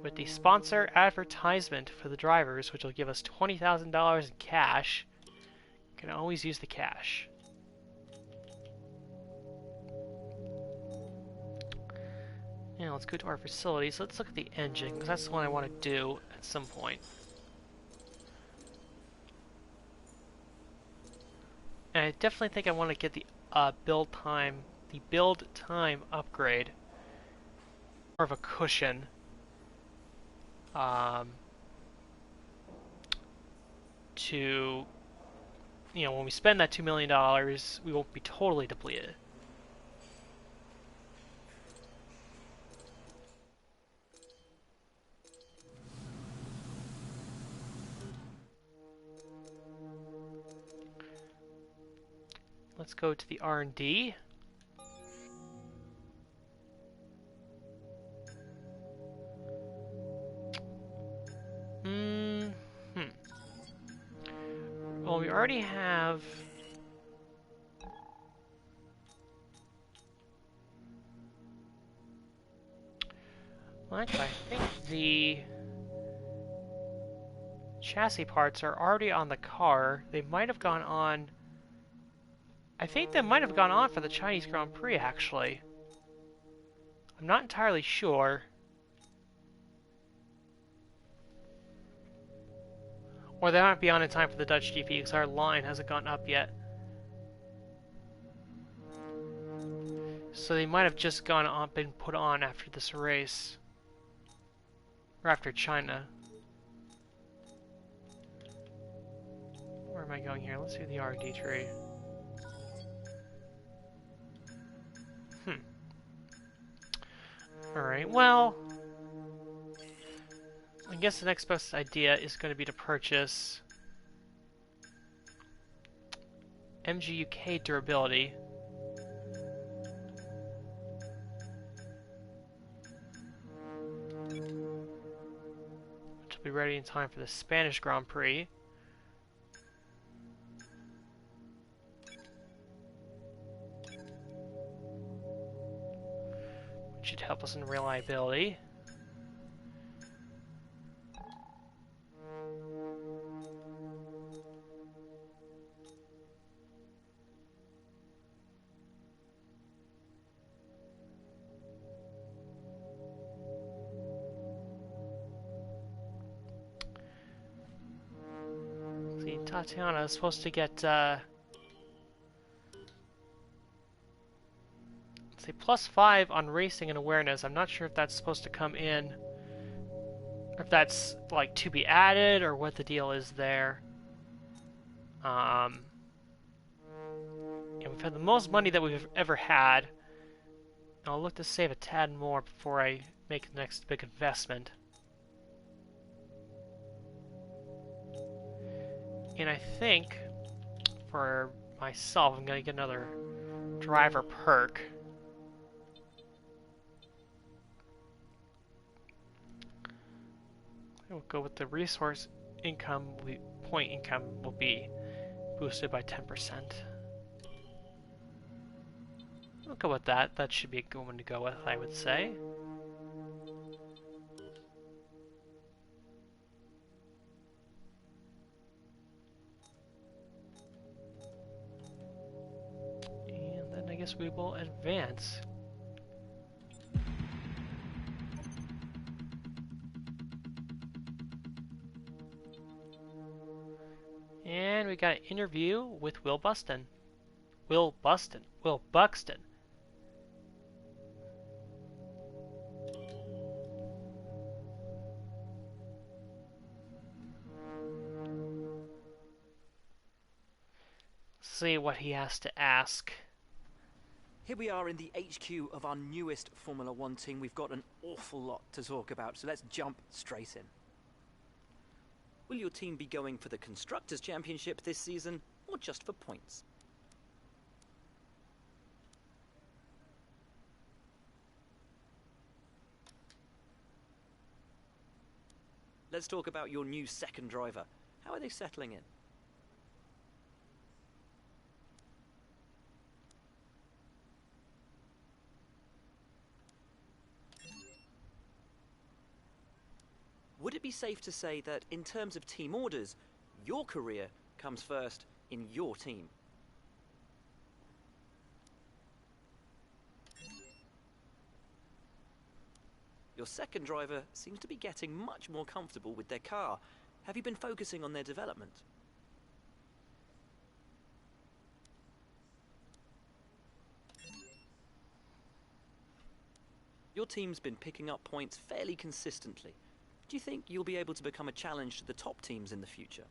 with the sponsor advertisement for the drivers, which will give us $20,000 in cash. You can always use the cash. Now let's go to our facilities. Let's look at the engine, because that's the one I want to do at some point. And I definitely think I want to get the the build time upgrade, more of a cushion. To, when we spend that $2 million, we won't be totally depleted. Let's go to the R&D. Well, we already have... Well, actually, I think the chassis parts are already on the car. They might have gone on... I think they might have gone on for the Chinese Grand Prix, actually. I'm not entirely sure. Or they might be on in time for the Dutch GP because our line hasn't gone up yet. So they might have just gone on, been put on after this race. Or after China. Where am I going here? Let's do the R&D tree. Alright, well... I guess the next best idea is going to be to purchase MGUK durability. Which will be ready in time for the Spanish Grand Prix. Which should help us in reliability. Tatiana is supposed to get, let's say, +5 on racing and awareness. I'm not sure if that's supposed to come in, or if that's, like, to be added, or what the deal is there. And we've had the most money that we've ever had. And I'll look to save a tad more before I make the next big investment. And I think, for myself, I'm going to get another driver perk. We'll go with the resource income, point income will be boosted by 10%. We'll go with that. That should be a good one to go with, I would say. I guess we will advance. And we got an interview with Will Buxton. Will Buxton. See what he has to ask. Here we are in the HQ of our newest Formula One team. We've got an awful lot to talk about, so let's jump straight in. Will your team be going for the Constructors' Championship this season, or just for points? Let's talk about your new second driver. How are they settling in? Would it be safe to say that, in terms of team orders, your career comes first in your team? Your second driver seems to be getting much more comfortable with their car. Have you been focusing on their development? Your team's been picking up points fairly consistently. Do you think you'll be able to become a challenge to the top teams in the future?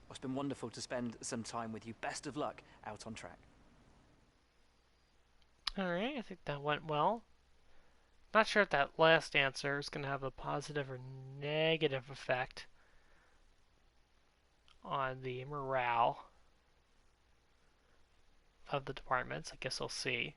It's been wonderful to spend some time with you. Best of luck out on track. Alright, I think that went well. Not sure if that last answer is going to have a positive or negative effect on the morale of the departments. I guess we'll see.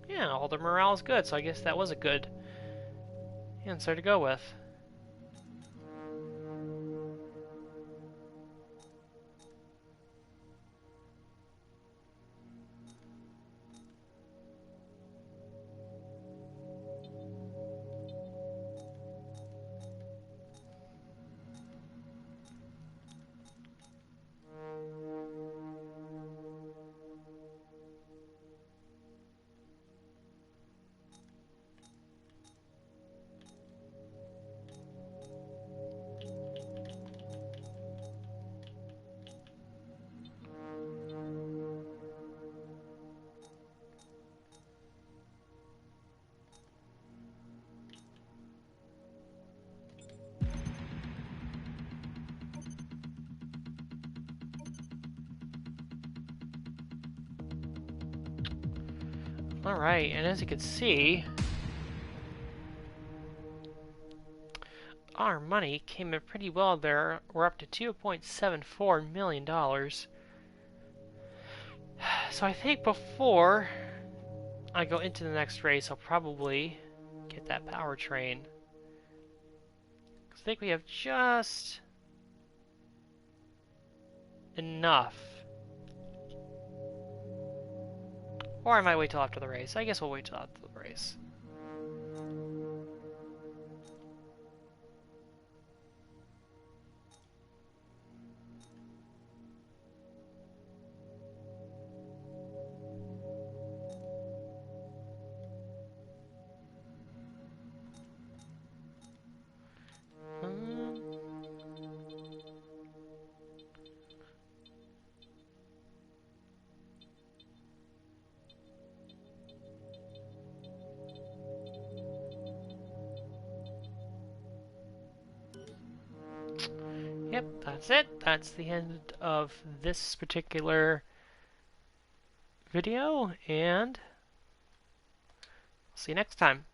Yeah, all the morale is good, so I guess that was a good answer to go with. Alright, and as you can see, our money came in pretty well there. We're up to $2.74 million. So I think before I go into the next race, I'll probably get that powertrain. I think we have just enough. Or I might wait till after the race. I guess we'll wait till after the race. Yep, that's it. That's the end of this particular video, and see you next time.